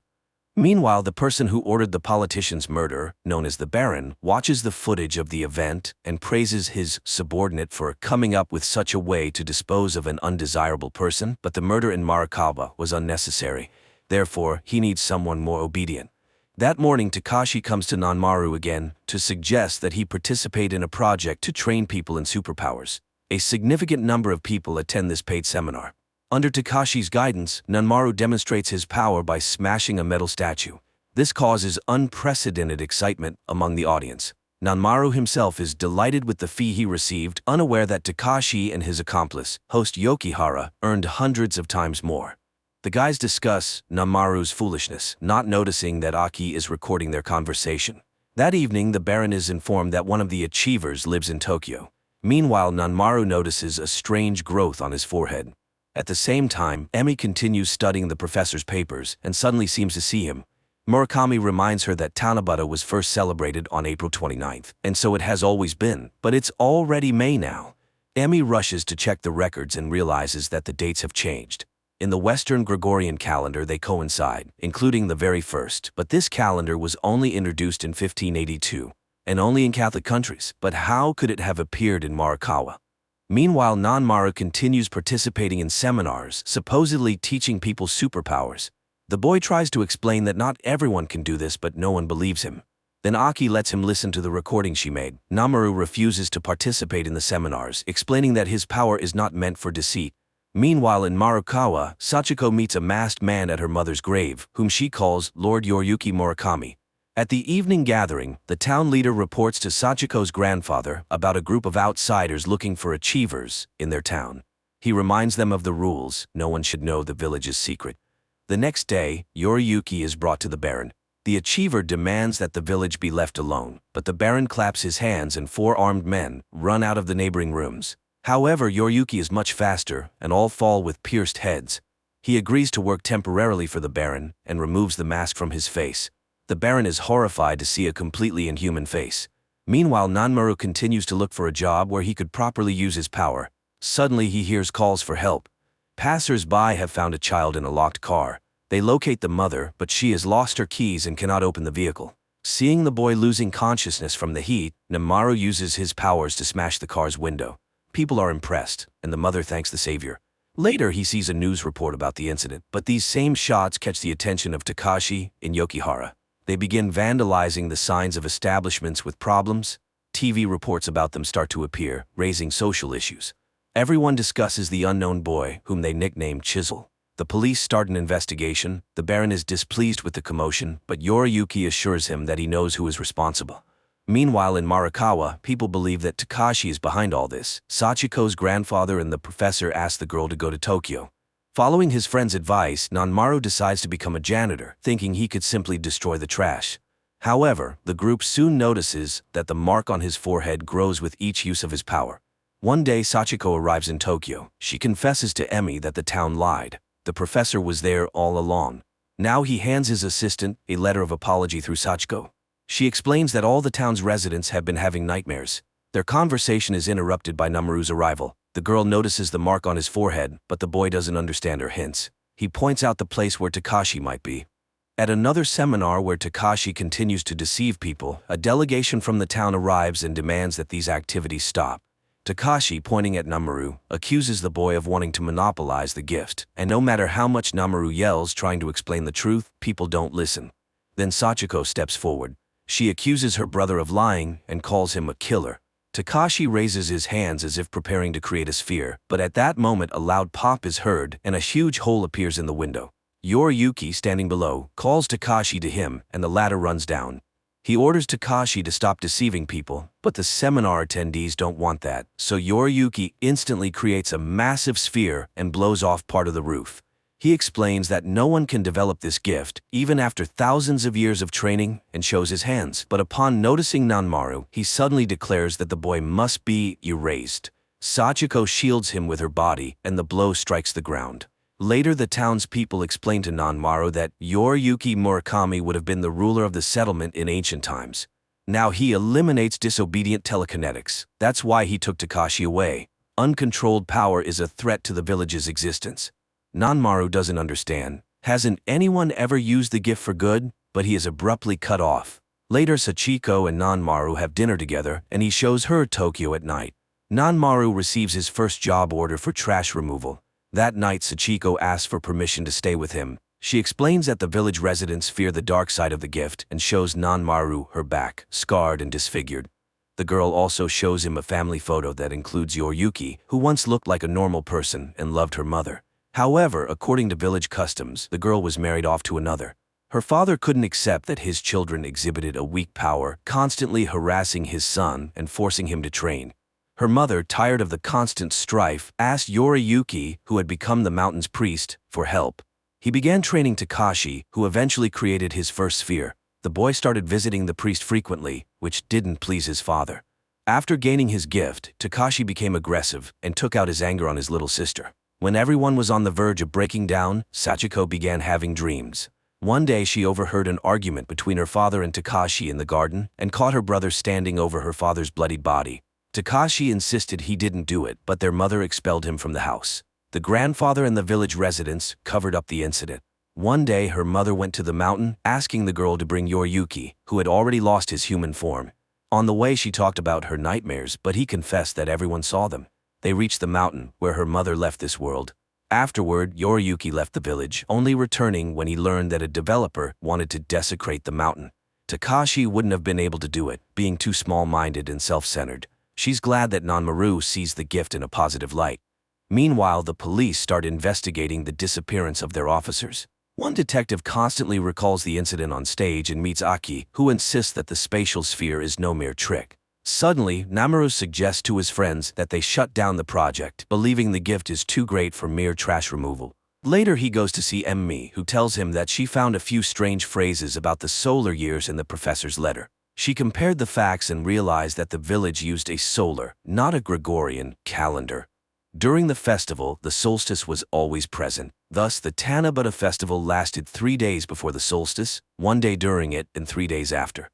Meanwhile, the person who ordered the politician's murder, known as the Baron, watches the footage of the event and praises his subordinate for coming up with such a way to dispose of an undesirable person, but the murder in Morikawa was unnecessary. Therefore, he needs someone more obedient. That morning, Takashi comes to Nanmaru again to suggest that he participate in a project to train people in superpowers. A significant number of people attend this paid seminar. Under Takashi's guidance, Nanmaru demonstrates his power by smashing a metal statue. This causes unprecedented excitement among the audience. Nanmaru himself is delighted with the fee he received, unaware that Takashi and his accomplice, host Yokihara, earned hundreds of times more. The guys discuss Nanmaru's foolishness, not noticing that Aki is recording their conversation. That evening, the Baron is informed that one of the achievers lives in Tokyo. Meanwhile, Nanmaru notices a strange growth on his forehead. At the same time, Emi continues studying the professor's papers and suddenly seems to see him. Murakami reminds her that Tanabata was first celebrated on April 29th, and so it has always been, but it's already May now. Emi rushes to check the records and realizes that the dates have changed. In the Western Gregorian calendar, they coincide, including the very first, but this calendar was only introduced in 1582. And only in Catholic countries, but how could it have appeared in Morikawa? Meanwhile, Nanmaru continues participating in seminars, supposedly teaching people superpowers. The boy tries to explain that not everyone can do this, but no one believes him. Then Aki lets him listen to the recording she made. Nanmaru refuses to participate in the seminars, explaining that his power is not meant for deceit. Meanwhile, in Morikawa, Sachiko meets a masked man at her mother's grave, whom she calls Lord Yoriyuki Murakami. At the evening gathering, the town leader reports to Sachiko's grandfather about a group of outsiders looking for achievers in their town. He reminds them of the rules: no one should know the village's secret. The next day, Yoriyuki is brought to the Baron. The achiever demands that the village be left alone, but the Baron claps his hands and 4 armed men run out of the neighboring rooms. However, Yoriyuki is much faster, and all fall with pierced heads. He agrees to work temporarily for the Baron and removes the mask from his face. The Baron is horrified to see a completely inhuman face. Meanwhile, Nanmaru continues to look for a job where he could properly use his power. Suddenly, he hears calls for help. Passers-by have found a child in a locked car. They locate the mother, but she has lost her keys and cannot open the vehicle. Seeing the boy losing consciousness from the heat, Nanmaru uses his powers to smash the car's window. People are impressed, and the mother thanks the savior. Later, he sees a news report about the incident, but these same shots catch the attention of Takashi and Yokihara. They begin vandalizing the signs of establishments with problems. TV reports about them start to appear, raising social issues. Everyone discusses the unknown boy, whom they nickname Chisel. The police start an investigation. The Baron is displeased with the commotion, but Yoriyuki assures him that he knows who is responsible. Meanwhile, in Morikawa, people believe that Takashi is behind all this. Sachiko's grandfather and the professor ask the girl to go to Tokyo. Following his friend's advice, Nanmaru decides to become a janitor, thinking he could simply destroy the trash. However, the group soon notices that the mark on his forehead grows with each use of his power. One day, Sachiko arrives in Tokyo. She confesses to Emi that the town lied. The professor was there all along. Now he hands his assistant a letter of apology through Sachiko. She explains that all the town's residents have been having nightmares. Their conversation is interrupted by Nanmaru's arrival. The girl notices the mark on his forehead, but the boy doesn't understand her hints. He points out the place where Takashi might be. At another seminar where Takashi continues to deceive people, a delegation from the town arrives and demands that these activities stop. Takashi, pointing at Namaru, accuses the boy of wanting to monopolize the gift, and no matter how much Namaru yells trying to explain the truth, people don't listen. Then Sachiko steps forward. She accuses her brother of lying and calls him a killer. Takashi raises his hands as if preparing to create a sphere, but at that moment a loud pop is heard and a huge hole appears in the window. Yoriyuki, standing below, calls Takashi to him and the latter runs down. He orders Takashi to stop deceiving people, but the seminar attendees don't want that, so Yoriyuki instantly creates a massive sphere and blows off part of the roof. He explains that no one can develop this gift, even after thousands of years of training, and shows his hands. But upon noticing Nanmaru, he suddenly declares that the boy must be erased. Sachiko shields him with her body, and the blow strikes the ground. Later, the townspeople explain to Nanmaru that Yoriyuki Murakami would have been the ruler of the settlement in ancient times. Now he eliminates disobedient telekinetics. That's why he took Takashi away. Uncontrolled power is a threat to the village's existence. Nanmaru doesn't understand. Hasn't anyone ever used the gift for good? But he is abruptly cut off. Later, Sachiko and Nanmaru have dinner together, and he shows her Tokyo at night. Nanmaru receives his first job order for trash removal. That night, Sachiko asks for permission to stay with him. She explains that the village residents fear the dark side of the gift and shows Nanmaru her back, scarred and disfigured. The girl also shows him a family photo that includes Yoriyuki, who once looked like a normal person and loved her mother. However, according to village customs, the girl was married off to another. Her father couldn't accept that his children exhibited a weak power, constantly harassing his son and forcing him to train. Her mother, tired of the constant strife, asked Yoriyuki, who had become the mountain's priest, for help. He began training Takashi, who eventually created his first sphere. The boy started visiting the priest frequently, which didn't please his father. After gaining his gift, Takashi became aggressive and took out his anger on his little sister. When everyone was on the verge of breaking down, Sachiko began having dreams. One day she overheard an argument between her father and Takashi in the garden and caught her brother standing over her father's bloodied body. Takashi insisted he didn't do it, but their mother expelled him from the house. The grandfather and the village residents covered up the incident. One day her mother went to the mountain, asking the girl to bring Yoriyuki, who had already lost his human form. On the way she talked about her nightmares, but he confessed that everyone saw them. They reached the mountain, where her mother left this world. Afterward, Yoriyuki left the village, only returning when he learned that a developer wanted to desecrate the mountain. Takashi wouldn't have been able to do it, being too small-minded and self-centered. She's glad that Nanmaru sees the gift in a positive light. Meanwhile, the police start investigating the disappearance of their officers. One detective constantly recalls the incident on stage and meets Aki, who insists that the spatial sphere is no mere trick. Suddenly, Namaru suggests to his friends that they shut down the project, believing the gift is too great for mere trash removal. Later he goes to see Emmi, who tells him that she found a few strange phrases about the solar years in the professor's letter. She compared the facts and realized that the village used a solar, not a Gregorian, calendar. During the festival, the solstice was always present. Thus, the Tanabata festival lasted 3 days before the solstice, 1 day during it, and 3 days after.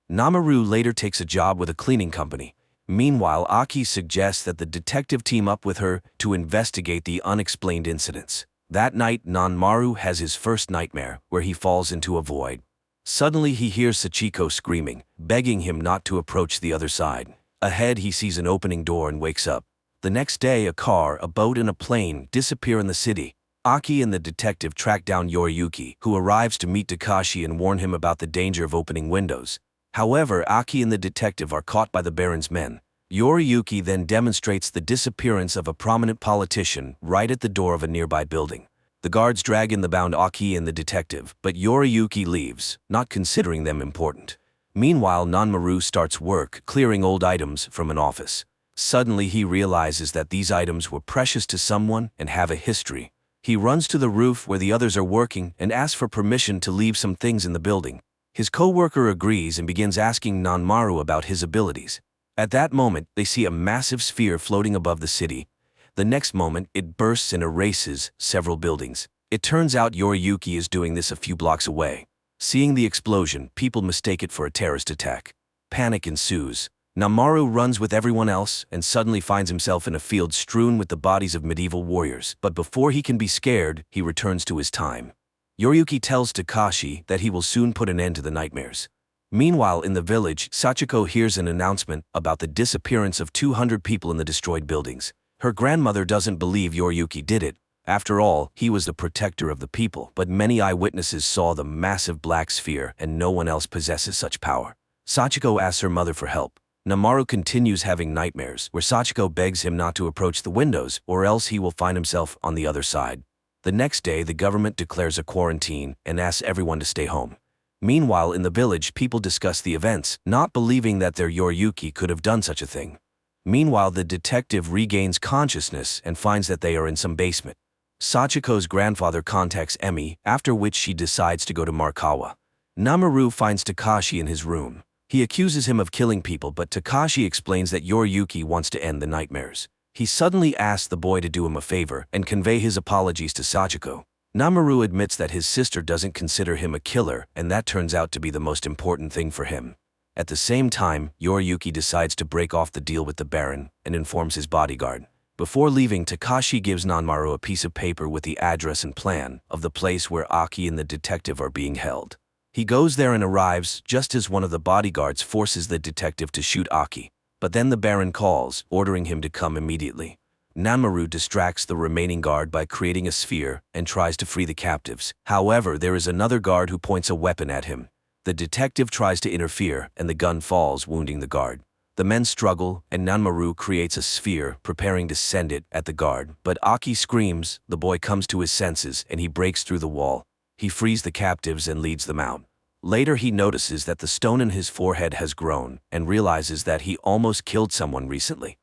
Namaru later takes a job with a cleaning company. Meanwhile, Aki suggests that the detective team up with her to investigate the unexplained incidents. That night, Nanmaru has his first nightmare, where he falls into a void. Suddenly he hears Sachiko screaming, begging him not to approach the other side. Ahead he sees an opening door and wakes up. The next day, a car, a boat, and a plane disappear in the city. Aki and the detective track down Yoriyuki, who arrives to meet Takashi and warn him about the danger of opening windows. However, Aki and the detective are caught by the Baron's men. Yoriyuki then demonstrates the disappearance of a prominent politician right at the door of a nearby building. The guards drag in the bound Aki and the detective, but Yoriyuki leaves, not considering them important. Meanwhile, Nanmaru starts work, clearing old items from an office. Suddenly he realizes that these items were precious to someone and have a history. He runs to the roof where the others are working and asks for permission to leave some things in the building. His co-worker agrees and begins asking Nanmaru about his abilities. At that moment, they see a massive sphere floating above the city. The next moment, it bursts and erases several buildings. It turns out Yoriyuki is doing this a few blocks away. Seeing the explosion, people mistake it for a terrorist attack. Panic ensues. Namaru runs with everyone else and suddenly finds himself in a field strewn with the bodies of medieval warriors. But before he can be scared, he returns to his time. Yoriyuki tells Takashi that he will soon put an end to the nightmares. Meanwhile, in the village, Sachiko hears an announcement about the disappearance of 200 people in the destroyed buildings. Her grandmother doesn't believe Yoriyuki did it. After all, he was the protector of the people, but many eyewitnesses saw the massive black sphere and no one else possesses such power. Sachiko asks her mother for help. Namaru continues having nightmares, where Sachiko begs him not to approach the windows or else he will find himself on the other side. The next day, the government declares a quarantine and asks everyone to stay home. Meanwhile, in the village, people discuss the events, not believing that their Yoriyuki could have done such a thing. Meanwhile, the detective regains consciousness and finds that they are in some basement. Sachiko's grandfather contacts Emi, after which she decides to go to Markawa. Namaru finds Takashi in his room. He accuses him of killing people, but Takashi explains that Yoriyuki wants to end the nightmares. He suddenly asks the boy to do him a favor and convey his apologies to Sachiko. Namaru admits that his sister doesn't consider him a killer, and that turns out to be the most important thing for him. At the same time, Yoriyuki decides to break off the deal with the Baron and informs his bodyguard. Before leaving, Takashi gives Namaru a piece of paper with the address and plan of the place where Aki and the detective are being held. He goes there and arrives just as one of the bodyguards forces the detective to shoot Aki. But then the Baron calls, ordering him to come immediately. Namaru distracts the remaining guard by creating a sphere and tries to free the captives. However, there is another guard who points a weapon at him. The detective tries to interfere and the gun falls, wounding the guard. The men struggle and Namaru creates a sphere, preparing to send it at the guard. But Aki screams, the boy comes to his senses and he breaks through the wall. He frees the captives and leads them out. Later he notices that the stone in his forehead has grown and realizes that he almost killed someone recently.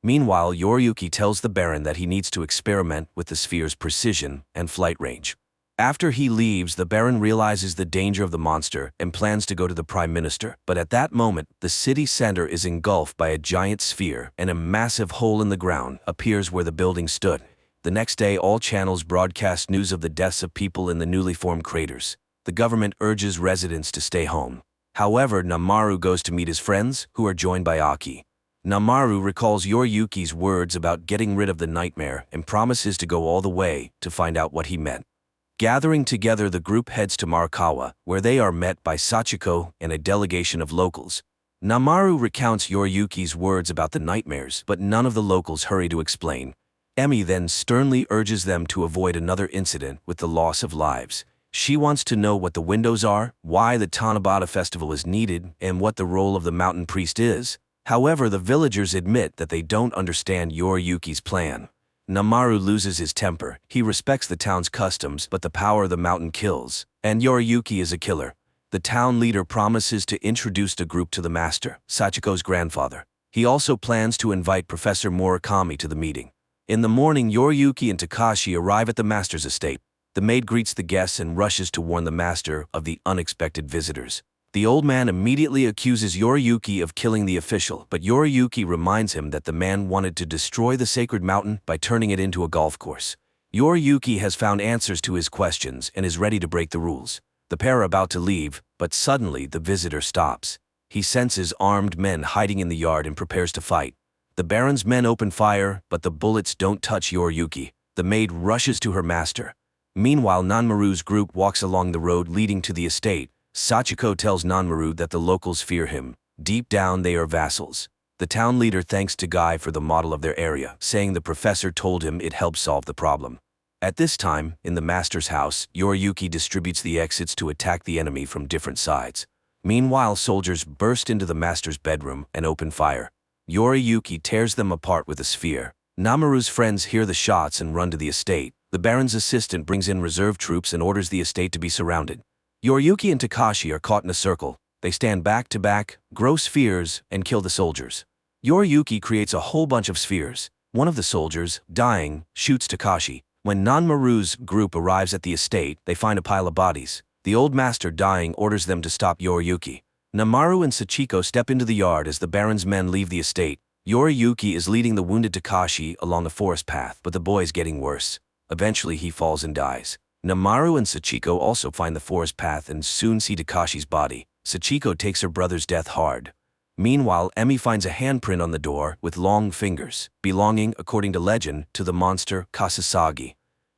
Meanwhile, Yoriyuki tells the Baron that he needs to experiment with the sphere's precision and flight range. After he leaves, the Baron realizes the danger of the monster and plans to go to the Prime Minister. But at that moment, the city center is engulfed by a giant sphere and a massive hole in the ground appears where the building stood. The next day, all channels broadcast news of the deaths of people in the newly formed craters. The government urges residents to stay home. However, Namaru goes to meet his friends, who are joined by Aki. Namaru recalls Yoriyuki's words about getting rid of the nightmare and promises to go all the way to find out what he meant. Gathering together, the group heads to Markawa, where they are met by Sachiko and a delegation of locals. Namaru recounts Yoriyuki's words about the nightmares, but none of the locals hurry to explain. Emi then sternly urges them to avoid another incident with the loss of lives. She wants to know what the windows are, why the Tanabata festival is needed, and what the role of the mountain priest is. However, the villagers admit that they don't understand Yoriyuki's plan. Namaru loses his temper. He respects the town's customs, but the power of the mountain kills, and Yoriyuki is a killer. The town leader promises to introduce the group to the master, Sachiko's grandfather. He also plans to invite Professor Murakami to the meeting. In the morning, Yoriyuki and Takashi arrive at the master's estate. The maid greets the guests and rushes to warn the master of the unexpected visitors. The old man immediately accuses Yoriyuki of killing the official, but Yoriyuki reminds him that the man wanted to destroy the sacred mountain by turning it into a golf course. Yoriyuki has found answers to his questions and is ready to break the rules. The pair are about to leave, but suddenly the visitor stops. He senses armed men hiding in the yard and prepares to fight. The Baron's men open fire, but the bullets don't touch Yoriyuki. The maid rushes to her master. Meanwhile, Namaru's group walks along the road leading to the estate. Sachiko tells Namaru that the locals fear him. Deep down, they are vassals. The town leader thanks Tagai for the model of their area, saying the professor told him it helped solve the problem. At this time, in the master's house, Yoriyuki distributes the exits to attack the enemy from different sides. Meanwhile, soldiers burst into the master's bedroom and open fire. Yoriyuki tears them apart with a sphere. Namaru's friends hear the shots and run to the estate. The Baron's assistant brings in reserve troops and orders the estate to be surrounded. Yoriyuki and Takashi are caught in a circle. They stand back to back, grow spheres, and kill the soldiers. Yoriyuki creates a whole bunch of spheres. One of the soldiers, dying, shoots Takashi. When Namaru's group arrives at the estate, they find a pile of bodies. The old master, dying, orders them to stop Yoriyuki. Namaru and Sachiko step into the yard as the Baron's men leave the estate. Yoriyuki is leading the wounded Takashi along the forest path, but the boy is getting worse. Eventually, he falls and dies. Namaru and Sachiko also find the forest path and soon see Takashi's body. Sachiko takes her brother's death hard. Meanwhile, Emi finds a handprint on the door with long fingers, belonging, according to legend, to the monster Kasasagi.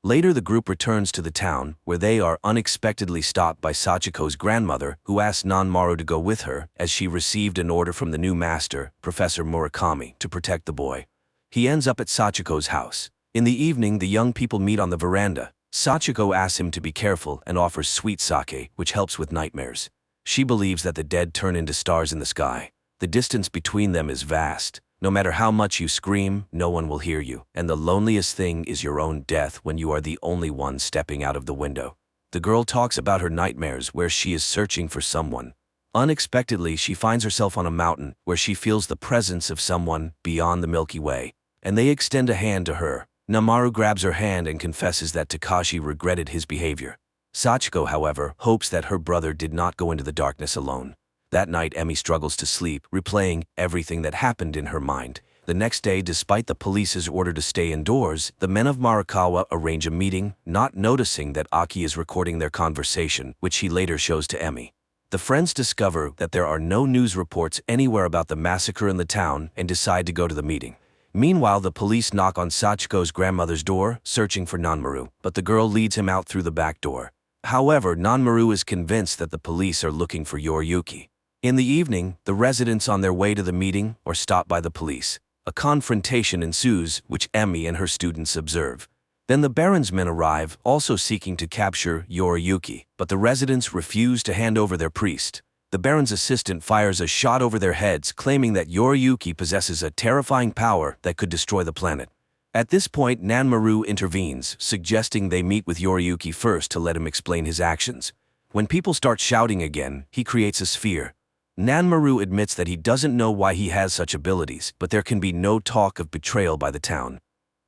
Later the group returns to the town, where they are unexpectedly stopped by Sachiko's grandmother, who asks Nanmaru to go with her, as she received an order from the new master, Professor Murakami, to protect the boy. He ends up at Sachiko's house. In the evening, the young people meet on the veranda. Sachiko asks him to be careful and offers sweet sake, which helps with nightmares. She believes that the dead turn into stars in the sky. The distance between them is vast. No matter how much you scream, no one will hear you, and the loneliest thing is your own death when you are the only one stepping out of the window. The girl talks about her nightmares where she is searching for someone. Unexpectedly, she finds herself on a mountain where she feels the presence of someone beyond the Milky Way, and they extend a hand to her. Nanmaru grabs her hand and confesses that Takashi regretted his behavior. Sachiko, however, hopes that her brother did not go into the darkness alone. That night, Emi struggles to sleep, replaying everything that happened in her mind. The next day, despite the police's order to stay indoors, the men of Marakawa arrange a meeting, not noticing that Aki is recording their conversation, which he later shows to Emi. The friends discover that there are no news reports anywhere about the massacre in the town and decide to go to the meeting. Meanwhile, the police knock on Sachiko's grandmother's door, searching for Nanmaru, but the girl leads him out through the back door. However, Nanmaru is convinced that the police are looking for Yoriyuki. In the evening, the residents on their way to the meeting are stopped by the police. A confrontation ensues, which Emi and her students observe. Then the Baron's men arrive, also seeking to capture Yoriyuki, but the residents refuse to hand over their priest. The Baron's assistant fires a shot over their heads, claiming that Yoriyuki possesses a terrifying power that could destroy the planet. At this point, Nanmaru intervenes, suggesting they meet with Yoriyuki first to let him explain his actions. When people start shouting again, he creates a sphere. Nanmaru admits that he doesn't know why he has such abilities, but there can be no talk of betrayal by the town.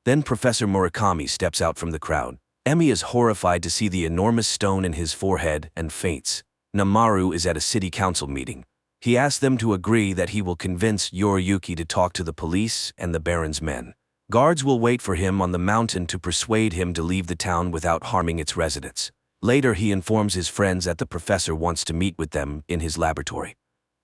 Then Professor Murakami steps out from the crowd. Emi is horrified to see the enormous stone in his forehead and faints. Nanmaru is at a city council meeting. He asks them to agree that he will convince Yoriyuki to talk to the police and the Baron's men. Guards will wait for him on the mountain to persuade him to leave the town without harming its residents. Later, he informs his friends that the professor wants to meet with them in his laboratory.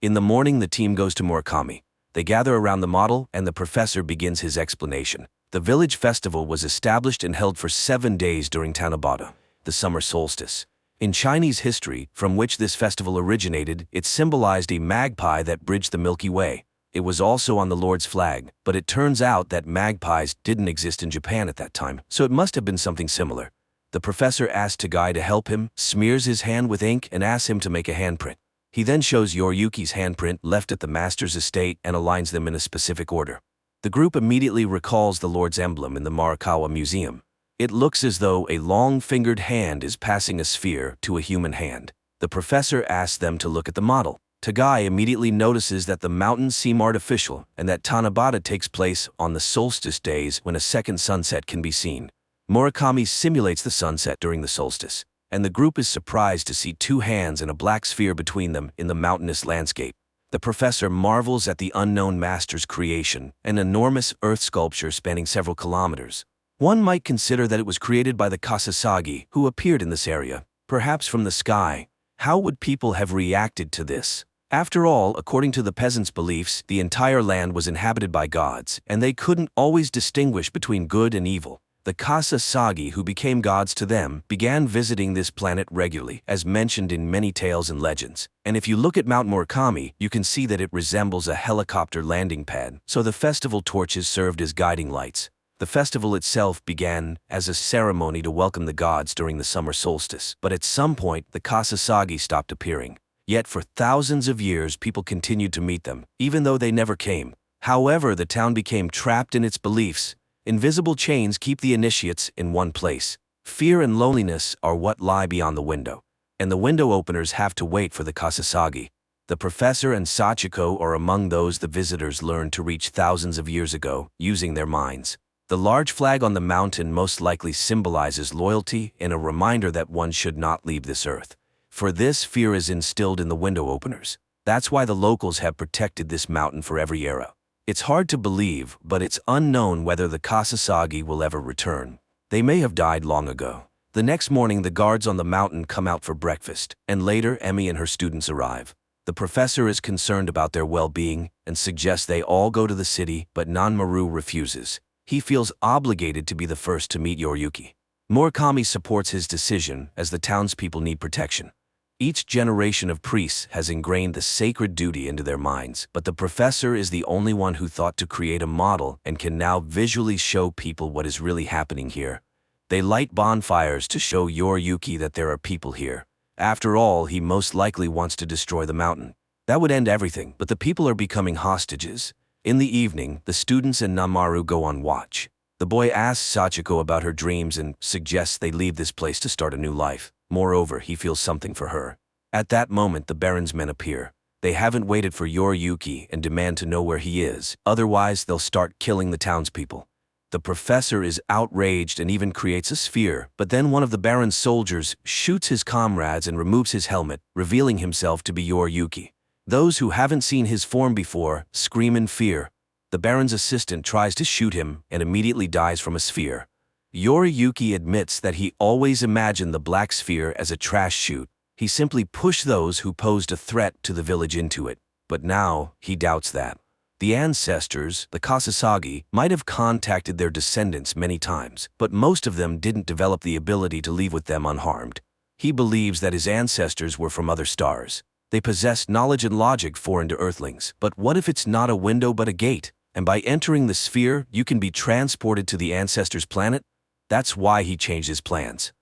In the morning, the team goes to Murakami. They gather around the model, and the professor begins his explanation. The village festival was established and held for 7 days during Tanabata, the summer solstice. In Chinese history, from which this festival originated, it symbolized a magpie that bridged the Milky Way. It was also on the Lord's flag, but it turns out that magpies didn't exist in Japan at that time, so it must have been something similar. The professor asks Tagai to help him, smears his hand with ink, and asks him to make a handprint. He then shows Yoriyuki's handprint left at the master's estate and aligns them in a specific order. The group immediately recalls the Lord's emblem in the Marakawa Museum. It looks as though a long-fingered hand is passing a sphere to a human hand. The professor asks them to look at the model. Tagai immediately notices that the mountains seem artificial and that Tanabata takes place on the solstice days when a second sunset can be seen. Murakami simulates the sunset during the solstice, and the group is surprised to see 2 hands and a black sphere between them in the mountainous landscape. The professor marvels at the unknown master's creation, an enormous earth sculpture spanning several kilometers. One might consider that it was created by the Kasasagi, who appeared in this area, perhaps from the sky. How would people have reacted to this? After all, according to the peasants' beliefs, the entire land was inhabited by gods, and they couldn't always distinguish between good and evil. The Kasasagi, who became gods to them, began visiting this planet regularly, as mentioned in many tales and legends. And if you look at Mount Murakami, you can see that it resembles a helicopter landing pad, so the festival torches served as guiding lights. The festival itself began as a ceremony to welcome the gods during the summer solstice, but at some point, the Kasasagi stopped appearing. Yet for thousands of years, people continued to meet them, even though they never came. However, the town became trapped in its beliefs. Invisible chains keep the initiates in one place. Fear and loneliness are what lie beyond the window, and the window openers have to wait for the Kasasagi. The professor and Sachiko are among those the visitors learned to reach thousands of years ago, using their minds. The large flag on the mountain most likely symbolizes loyalty and a reminder that one should not leave this earth. For this, fear is instilled in the window openers. That's why the locals have protected this mountain for every era. It's hard to believe, but it's unknown whether the Kasasagi will ever return. They may have died long ago. The next morning, the guards on the mountain come out for breakfast, and later Emi and her students arrive. The professor is concerned about their well-being and suggests they all go to the city, but Nanmaru refuses. He feels obligated to be the first to meet Yoriyuki. Murakami supports his decision as the townspeople need protection. Each generation of priests has ingrained the sacred duty into their minds, but the professor is the only one who thought to create a model and can now visually show people what is really happening here. They light bonfires to show Yoriyuki that there are people here. After all, he most likely wants to destroy the mountain. That would end everything, but the people are becoming hostages. In the evening, the students and Namaru go on watch. The boy asks Sachiko about her dreams and suggests they leave this place to start a new life. Moreover, he feels something for her. At that moment, the Baron's men appear. They haven't waited for Yoriyuki and demand to know where he is, otherwise they'll start killing the townspeople. The professor is outraged and even creates a sphere, but then one of the Baron's soldiers shoots his comrades and removes his helmet, revealing himself to be Yoriyuki. Those who haven't seen his form before scream in fear. The Baron's assistant tries to shoot him and immediately dies from a sphere. Yoriyuki admits that he always imagined the black sphere as a trash chute. He simply pushed those who posed a threat to the village into it. But now, he doubts that. The ancestors, the Kasasagi, might have contacted their descendants many times, but most of them didn't develop the ability to leave with them unharmed. He believes that his ancestors were from other stars. They possessed knowledge and logic foreign to Earthlings. But what if it's not a window but a gate? And by entering the sphere, you can be transported to the ancestors' planet? That's why he changed his plans.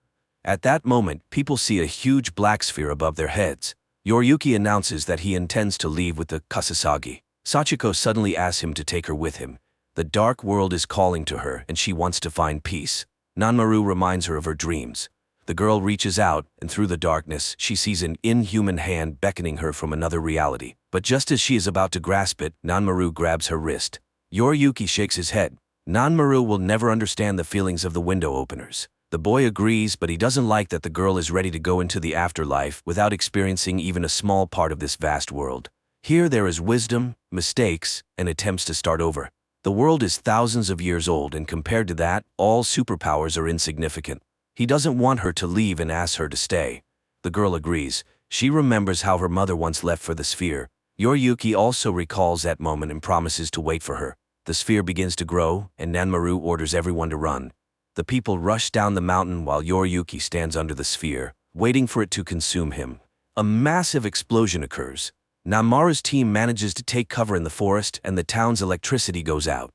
At that moment, people see a huge black sphere above their heads. Yoriyuki announces that he intends to leave with the Kasasagi. Sachiko suddenly asks him to take her with him. The dark world is calling to her, and she wants to find peace. Nanmaru reminds her of her dreams. The girl reaches out, and through the darkness, she sees an inhuman hand beckoning her from another reality. But just as she is about to grasp it, Nanmaru grabs her wrist. Yoriyuki shakes his head. Nanmaru will never understand the feelings of the window openers. The boy agrees, but he doesn't like that the girl is ready to go into the afterlife without experiencing even a small part of this vast world. Here there is wisdom, mistakes, and attempts to start over. The world is thousands of years old, and compared to that, all superpowers are insignificant. He doesn't want her to leave and asks her to stay. The girl agrees. She remembers how her mother once left for the sphere. Yoriyuki also recalls that moment and promises to wait for her. The sphere begins to grow, and Nanmaru orders everyone to run. The people rush down the mountain while Yoriyuki stands under the sphere, waiting for it to consume him. A massive explosion occurs. Nanmaru's team manages to take cover in the forest, and the town's electricity goes out.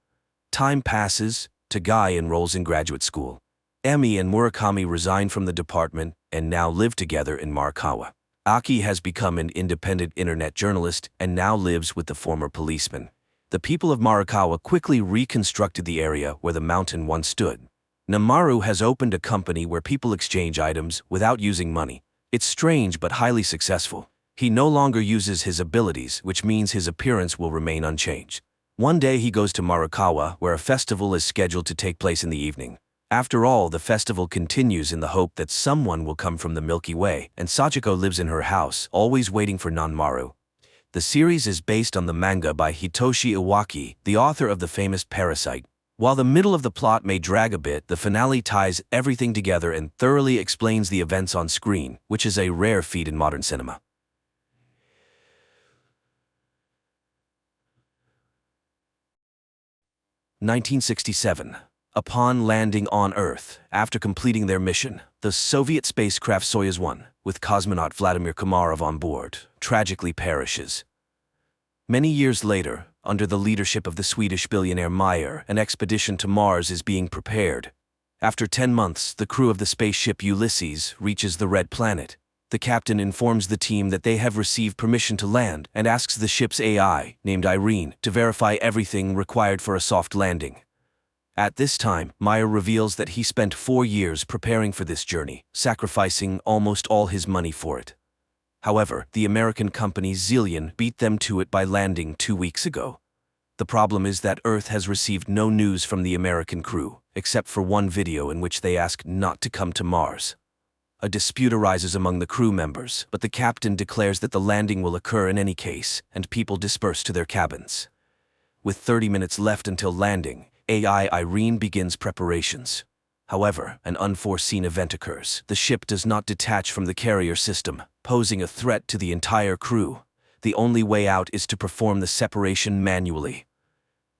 Time passes. Tagai enrolls in graduate school. Emi and Murakami resign from the department and now live together in Marikawa. Aki has become an independent internet journalist and now lives with the former policeman. The people of Marikawa quickly reconstructed the area where the mountain once stood. Namaru has opened a company where people exchange items without using money. It's strange but highly successful. He no longer uses his abilities, which means his appearance will remain unchanged. One day he goes to Marikawa, where a festival is scheduled to take place in the evening. After all, the festival continues in the hope that someone will come from the Milky Way, and Sachiko lives in her house, always waiting for Nanmaru. The series is based on the manga by Hitoshi Iwaki, the author of the famous Parasite. While the middle of the plot may drag a bit, the finale ties everything together and thoroughly explains the events on screen, which is a rare feat in modern cinema. 1967. Upon landing on Earth, after completing their mission, the Soviet spacecraft Soyuz 1, with cosmonaut Vladimir Komarov on board, tragically perishes. Many years later, under the leadership of the Swedish billionaire Meyer, an expedition to Mars is being prepared. After 10 months, the crew of the spaceship Ulysses reaches the Red Planet. The captain informs the team that they have received permission to land and asks the ship's AI, named Irene, to verify everything required for a soft landing. At this time, Meyer reveals that he spent 4 years preparing for this journey, sacrificing almost all his money for it. However, the American company Zillion beat them to it by landing 2 weeks ago. The problem is that Earth has received no news from the American crew, except for one video in which they ask not to come to Mars. A dispute arises among the crew members, but the captain declares that the landing will occur in any case, and people disperse to their cabins. With 30 minutes left until landing, AI Irene begins preparations. However, an unforeseen event occurs. The ship does not detach from the carrier system, posing a threat to the entire crew. The only way out is to perform the separation manually.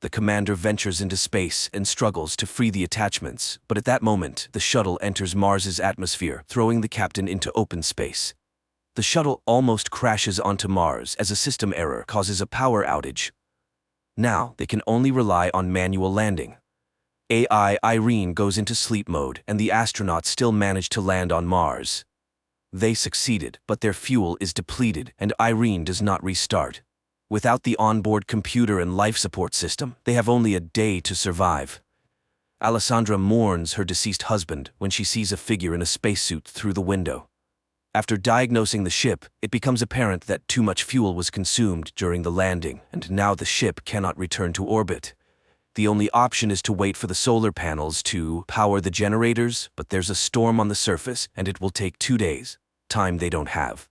The commander ventures into space and struggles to free the attachments, but at that moment, the shuttle enters Mars's atmosphere, throwing the captain into open space. The shuttle almost crashes onto Mars as a system error causes a power outage. Now, they can only rely on manual landing. AI Irene goes into sleep mode, and the astronauts still manage to land on Mars. They succeeded, but their fuel is depleted, and Irene does not restart. Without the onboard computer and life support system, they have only a day to survive. Alessandra mourns her deceased husband when she sees a figure in a spacesuit through the window. After diagnosing the ship, it becomes apparent that too much fuel was consumed during the landing, and now the ship cannot return to orbit. The only option is to wait for the solar panels to power the generators, but there's a storm on the surface, and it will take 2 days, time they don't have.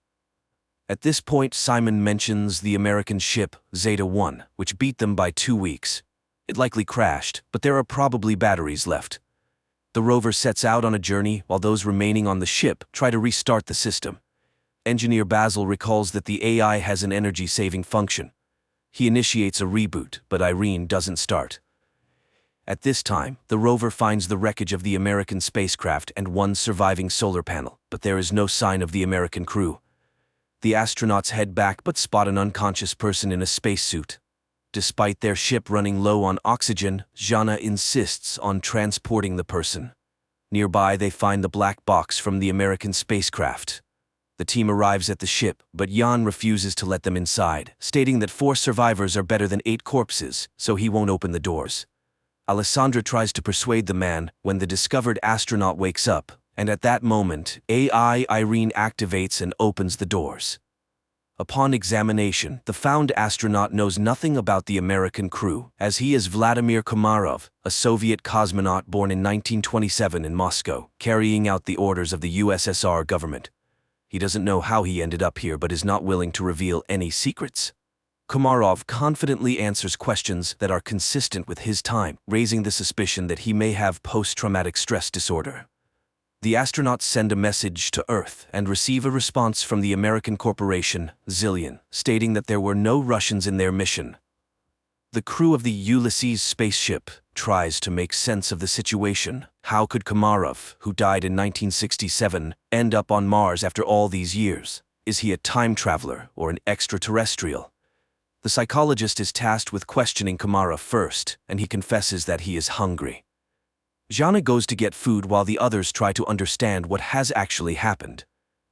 At this point, Simon mentions the American ship Zeta 1, which beat them by 2 weeks. It likely crashed, but there are probably batteries left. The rover sets out on a journey while those remaining on the ship try to restart the system. Engineer Basil recalls that the AI has an energy-saving function. He initiates a reboot, but Irene doesn't start. At this time, the rover finds the wreckage of the American spacecraft and one surviving solar panel, but there is no sign of the American crew. The astronauts head back but spot an unconscious person in a spacesuit. Despite their ship running low on oxygen, Jana insists on transporting the person. Nearby, they find the black box from the American spacecraft. The team arrives at the ship, but Jan refuses to let them inside, stating that 4 survivors are better than 8 corpses, so he won't open the doors. Alessandra tries to persuade the man when the discovered astronaut wakes up, and at that moment, AI Irene activates and opens the doors. Upon examination, the found astronaut knows nothing about the American crew, as he is Vladimir Komarov, a Soviet cosmonaut born in 1927 in Moscow, carrying out the orders of the USSR government. He doesn't know how he ended up here but is not willing to reveal any secrets. Komarov confidently answers questions that are consistent with his time, raising the suspicion that he may have post-traumatic stress disorder. The astronauts send a message to Earth and receive a response from the American corporation, Zillion, stating that there were no Russians in their mission. The crew of the Ulysses spaceship tries to make sense of the situation. How could Komarov, who died in 1967, end up on Mars after all these years? Is he a time traveler or an extraterrestrial? The psychologist is tasked with questioning Komarov first, and he confesses that he is hungry. Jana goes to get food while the others try to understand what has actually happened.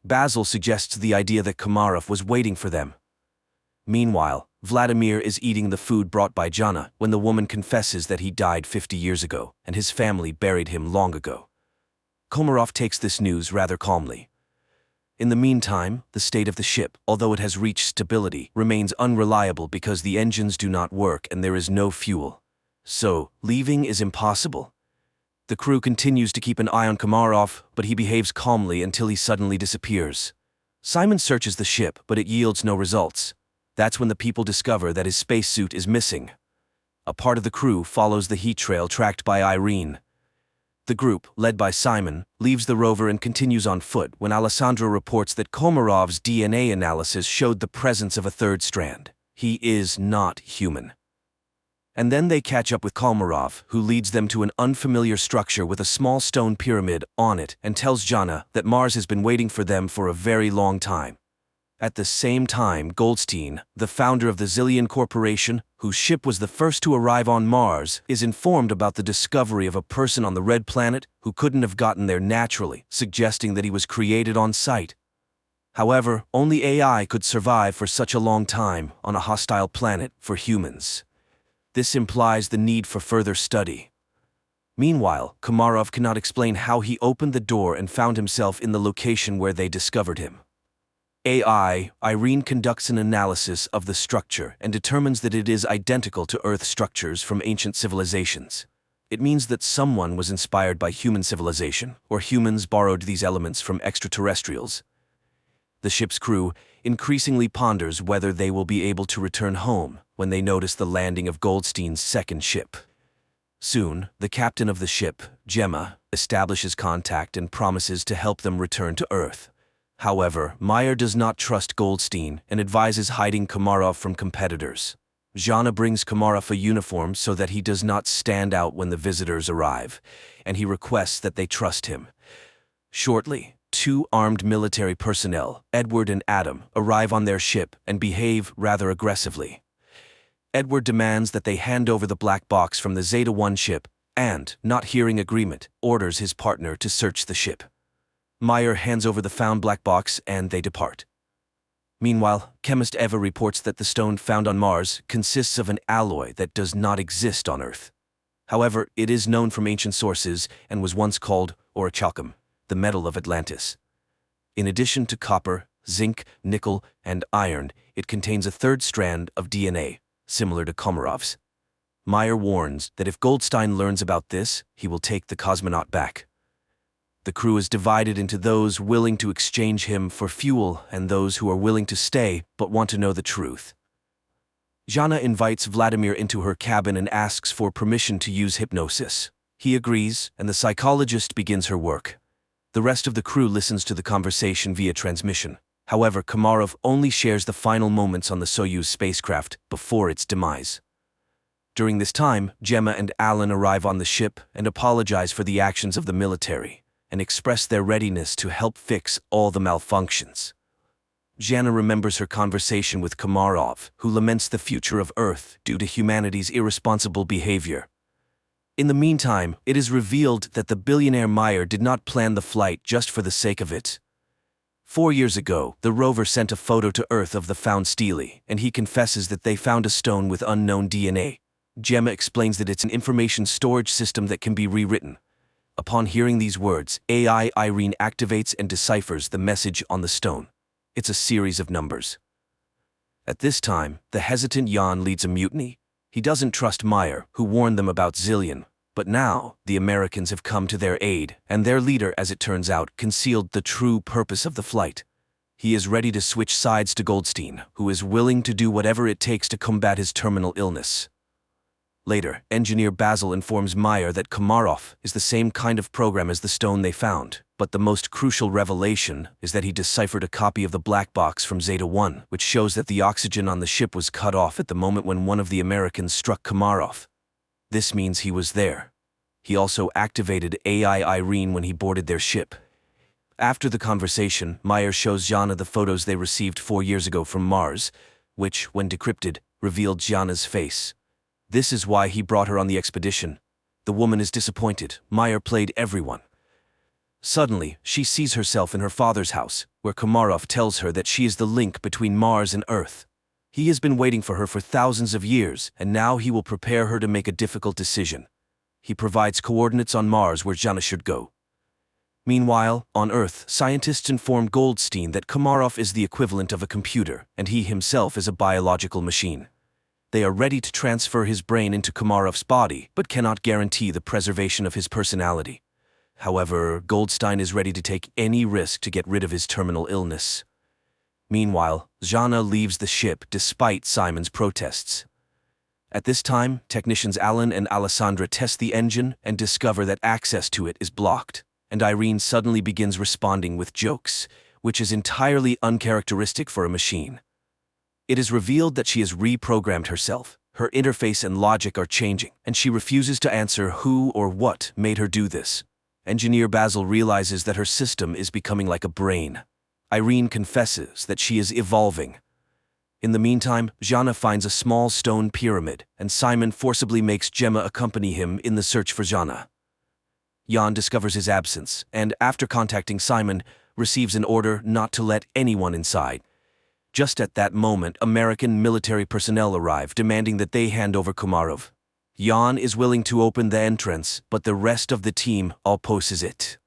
Basil suggests the idea that Komarov was waiting for them. Meanwhile, Vladimir is eating the food brought by Jana when the woman confesses that he died 50 years ago and his family buried him long ago. Komarov takes this news rather calmly. In the meantime, the state of the ship, although it has reached stability, remains unreliable because the engines do not work and there is no fuel. So, leaving is impossible. The crew continues to keep an eye on Komarov, but he behaves calmly until he suddenly disappears. Simon searches the ship, but it yields no results. That's when the people discover that his spacesuit is missing. A part of the crew follows the heat trail tracked by Irene. The group, led by Simon, leaves the rover and continues on foot when Alessandro reports that Komarov's DNA analysis showed the presence of a third strand. He is not human. And then they catch up with Komarov, who leads them to an unfamiliar structure with a small stone pyramid on it and tells Jana that Mars has been waiting for them for a very long time. At the same time, Goldstein, the founder of the Zillion Corporation, whose ship was the first to arrive on Mars, is informed about the discovery of a person on the Red Planet who couldn't have gotten there naturally, suggesting that he was created on site. However, only AI could survive for such a long time on a hostile planet for humans. This implies the need for further study. Meanwhile, Komarov cannot explain how he opened the door and found himself in the location where they discovered him. AI, Irene conducts an analysis of the structure and determines that it is identical to Earth structures from ancient civilizations. It means that someone was inspired by human civilization, or humans borrowed these elements from extraterrestrials. The ship's crew increasingly ponders whether they will be able to return home when they notice the landing of Goldstein's second ship. Soon, the captain of the ship, Gemma, establishes contact and promises to help them return to Earth. However, Meyer does not trust Goldstein and advises hiding Komarov from competitors. Jana brings Komarov a uniform so that he does not stand out when the visitors arrive, and he requests that they trust him. Shortly, two armed military personnel, Edward and Adam, arrive on their ship and behave rather aggressively. Edward demands that they hand over the black box from the Zeta-1 ship and, not hearing agreement, orders his partner to search the ship. Meyer hands over the found black box and they depart. Meanwhile, chemist Eva reports that the stone found on Mars consists of an alloy that does not exist on Earth. However, it is known from ancient sources and was once called orichalcum, the metal of Atlantis. In addition to copper, zinc, nickel, and iron, it contains a third strand of DNA, similar to Komarov's. Meyer warns that if Goldstein learns about this, he will take the cosmonaut back. The crew is divided into those willing to exchange him for fuel and those who are willing to stay but want to know the truth. Jana invites Vladimir into her cabin and asks for permission to use hypnosis. He agrees, and the psychologist begins her work. The rest of the crew listens to the conversation via transmission. However, Komarov only shares the final moments on the Soyuz spacecraft before its demise. During this time, Gemma and Alan arrive on the ship and apologize for the actions of the military, and express their readiness to help fix all the malfunctions. Jana remembers her conversation with Komarov, who laments the future of Earth due to humanity's irresponsible behavior. In the meantime, it is revealed that the billionaire Meyer did not plan the flight just for the sake of it. 4 years ago, the rover sent a photo to Earth of the found stele, and he confesses that they found a stone with unknown DNA. Gemma explains that it's an information storage system that can be rewritten. Upon hearing these words, AI Irene activates and deciphers the message on the stone. It's a series of numbers. At this time, the hesitant Jan leads a mutiny. He doesn't trust Meyer, who warned them about Zillion. But now, the Americans have come to their aid, and their leader, as it turns out, concealed the true purpose of the flight. He is ready to switch sides to Goldstein, who is willing to do whatever it takes to combat his terminal illness. Later, engineer Basil informs Meyer that Komarov is the same kind of program as the stone they found, but the most crucial revelation is that he deciphered a copy of the black box from Zeta-1, which shows that the oxygen on the ship was cut off at the moment when one of the Americans struck Komarov. This means he was there. He also activated AI Irene when he boarded their ship. After the conversation, Meyer shows Jana the photos they received 4 years ago from Mars, which, when decrypted, revealed Jana's face. This is why he brought her on the expedition. The woman is disappointed. Meyer played everyone. Suddenly, she sees herself in her father's house, where Komarov tells her that she is the link between Mars and Earth. He has been waiting for her for thousands of years, and now he will prepare her to make a difficult decision. He provides coordinates on Mars where Jana should go. Meanwhile, on Earth, scientists inform Goldstein that Komarov is the equivalent of a computer, and he himself is a biological machine. They are ready to transfer his brain into Komarov's body, but cannot guarantee the preservation of his personality. However, Goldstein is ready to take any risk to get rid of his terminal illness. Meanwhile, Jana leaves the ship despite Simon's protests. At this time, technicians Alan and Alessandra test the engine and discover that access to it is blocked, and Irene suddenly begins responding with jokes, which is entirely uncharacteristic for a machine. It is revealed that she has reprogrammed herself. Her interface and logic are changing, and she refuses to answer who or what made her do this. Engineer Basil realizes that her system is becoming like a brain. Irene confesses that she is evolving. In the meantime, Jana finds a small stone pyramid, and Simon forcibly makes Gemma accompany him in the search for Jana. Jan discovers his absence, and after contacting Simon, receives an order not to let anyone inside. Just at that moment, American military personnel arrive, demanding that they hand over Komarov. Jan is willing to open the entrance, but the rest of the team opposes it.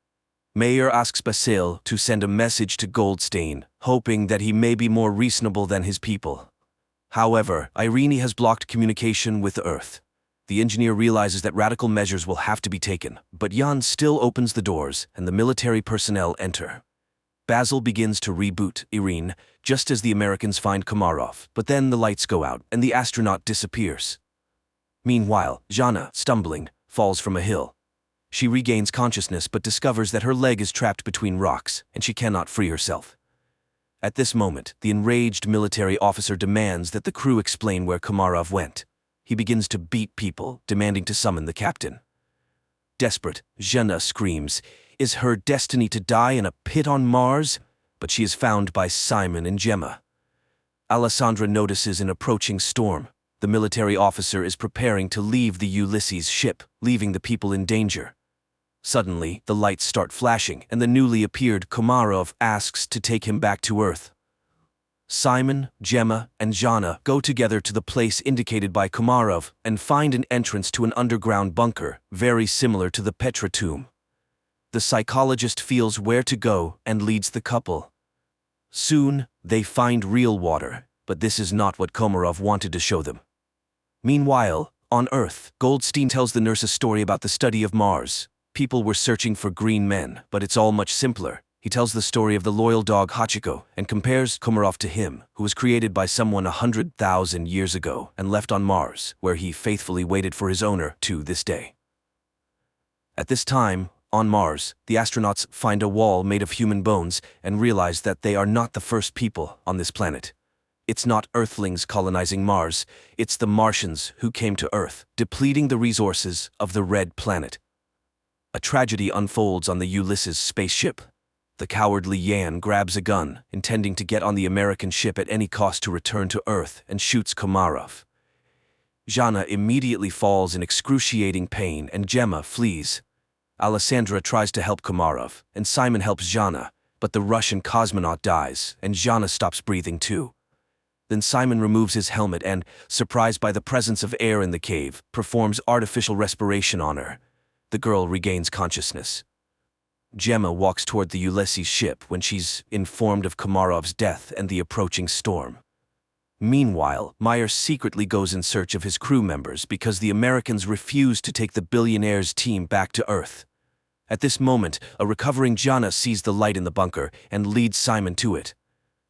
Meyer asks Basil to send a message to Goldstein, hoping that he may be more reasonable than his people. However, Irene has blocked communication with Earth. The engineer realizes that radical measures will have to be taken, but Jan still opens the doors, and the military personnel enter. Basil begins to reboot Irene, just as the Americans find Komarov, but then the lights go out, and the astronaut disappears. Meanwhile, Jana, stumbling, falls from a hill. She regains consciousness but discovers that her leg is trapped between rocks, and she cannot free herself. At this moment, the enraged military officer demands that the crew explain where Komarov went. He begins to beat people, demanding to summon the captain. Desperate, Zhenya screams, "Is her destiny to die in a pit on Mars?" But she is found by Simon and Gemma. Alessandra notices an approaching storm. The military officer is preparing to leave the Ulysses ship, leaving the people in danger. Suddenly, the lights start flashing, and the newly appeared Komarov asks to take him back to Earth. Simon, Gemma, and Zhenya go together to the place indicated by Komarov and find an entrance to an underground bunker, very similar to the Petra tomb. The psychologist feels where to go and leads the couple. Soon, they find real water, but this is not what Komarov wanted to show them. Meanwhile, on Earth, Goldstein tells the nurse a story about the study of Mars. People were searching for green men, but it's all much simpler. He tells the story of the loyal dog Hachiko and compares Komarov to him, who was created by someone 100,000 years ago and left on Mars, where he faithfully waited for his owner to this day. At this time, on Mars, the astronauts find a wall made of human bones and realize that they are not the first people on this planet. It's not Earthlings colonizing Mars, it's the Martians who came to Earth, depleting the resources of the Red Planet. A tragedy unfolds on the Ulysses spaceship. The cowardly Yan grabs a gun, intending to get on the American ship at any cost to return to Earth, and shoots Komarov. Zhenya immediately falls in excruciating pain and Gemma flees. Alessandra tries to help Komarov, and Simon helps Zhenya, but the Russian cosmonaut dies, and Zhenya stops breathing too. Then Simon removes his helmet and, surprised by the presence of air in the cave, performs artificial respiration on her. The girl regains consciousness. Gemma walks toward the Ulysses ship when she's informed of Komarov's death and the approaching storm. Meanwhile, Meyer secretly goes in search of his crew members because the Americans refuse to take the billionaire's team back to Earth. At this moment, a recovering Zhenya sees the light in the bunker and leads Simon to it.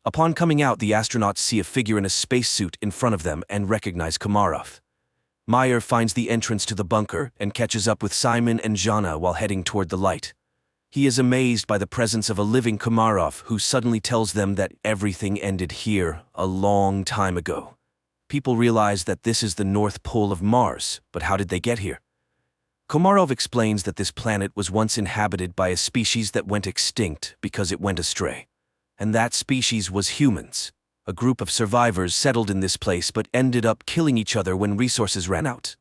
Upon coming out, the astronauts see a figure in a spacesuit in front of them and recognize Komarov. Meyer finds the entrance to the bunker and catches up with Simon and Zhenya while heading toward the light. He is amazed by the presence of a living Komarov who suddenly tells them that everything ended here a long time ago. People realize that this is the North Pole of Mars, but how did they get here? Komarov explains that this planet was once inhabited by a species that went extinct because it went astray. And that species was humans. A group of survivors settled in this place but ended up killing each other when resources ran out.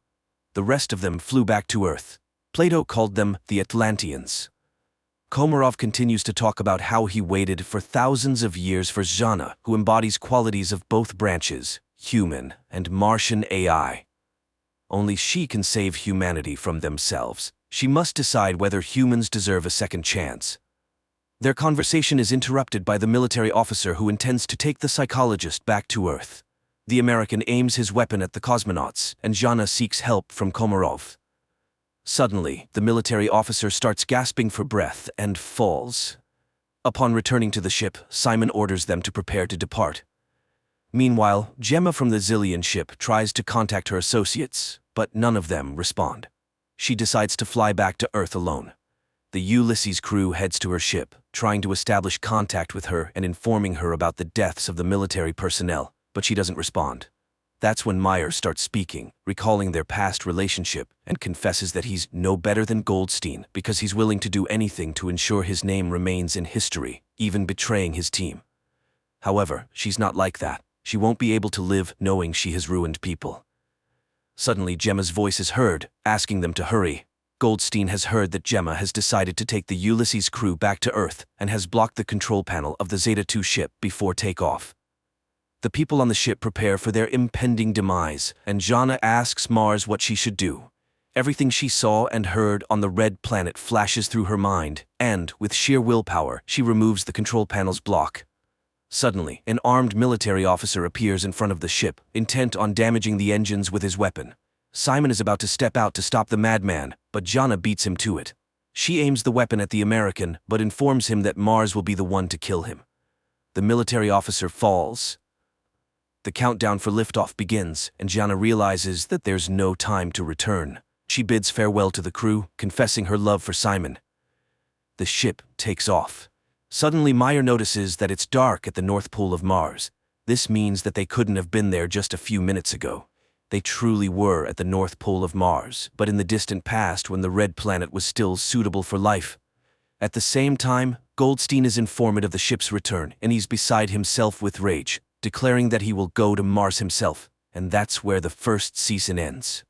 The rest of them flew back to Earth. Plato called them the Atlanteans. Komarov continues to talk about how he waited for thousands of years for Zhenya, who embodies qualities of both branches, human and Martian AI. Only she can save humanity from themselves. She must decide whether humans deserve a second chance. Their conversation is interrupted by the military officer who intends to take the psychologist back to Earth. The American aims his weapon at the cosmonauts, and Zhenya seeks help from Komarov. Suddenly, the military officer starts gasping for breath and falls. Upon returning to the ship, Simon orders them to prepare to depart. Meanwhile, Gemma from the Zillion ship tries to contact her associates, but none of them respond. She decides to fly back to Earth alone. The Ulysses crew heads to her ship, trying to establish contact with her and informing her about the deaths of the military personnel, but she doesn't respond. That's when Meyer starts speaking, recalling their past relationship, and confesses that he's no better than Goldstein because he's willing to do anything to ensure his name remains in history, even betraying his team. However, she's not like that. She won't be able to live knowing she has ruined people. Suddenly, Gemma's voice is heard, asking them to hurry. Goldstein has heard that Gemma has decided to take the Ulysses crew back to Earth and has blocked the control panel of the Zeta 2 ship before takeoff. The people on the ship prepare for their impending demise, and Zhenya asks Mars what she should do. Everything she saw and heard on the Red Planet flashes through her mind, and, with sheer willpower, she removes the control panel's block. Suddenly, an armed military officer appears in front of the ship, intent on damaging the engines with his weapon. Simon is about to step out to stop the madman, but Zhenya beats him to it. She aims the weapon at the American, but informs him that Mars will be the one to kill him. The military officer falls. The countdown for liftoff begins, and Zhenya realizes that there's no time to return. She bids farewell to the crew, confessing her love for Simon. The ship takes off. Suddenly Meyer notices that it's dark at the North Pole of Mars. This means that they couldn't have been there just a few minutes ago. They truly were at the North Pole of Mars, but in the distant past when the red planet was still suitable for life. At the same time, Goldstein is informed of the ship's return, and he's beside himself with rage, declaring that he will go to Mars himself, and that's where the first season ends.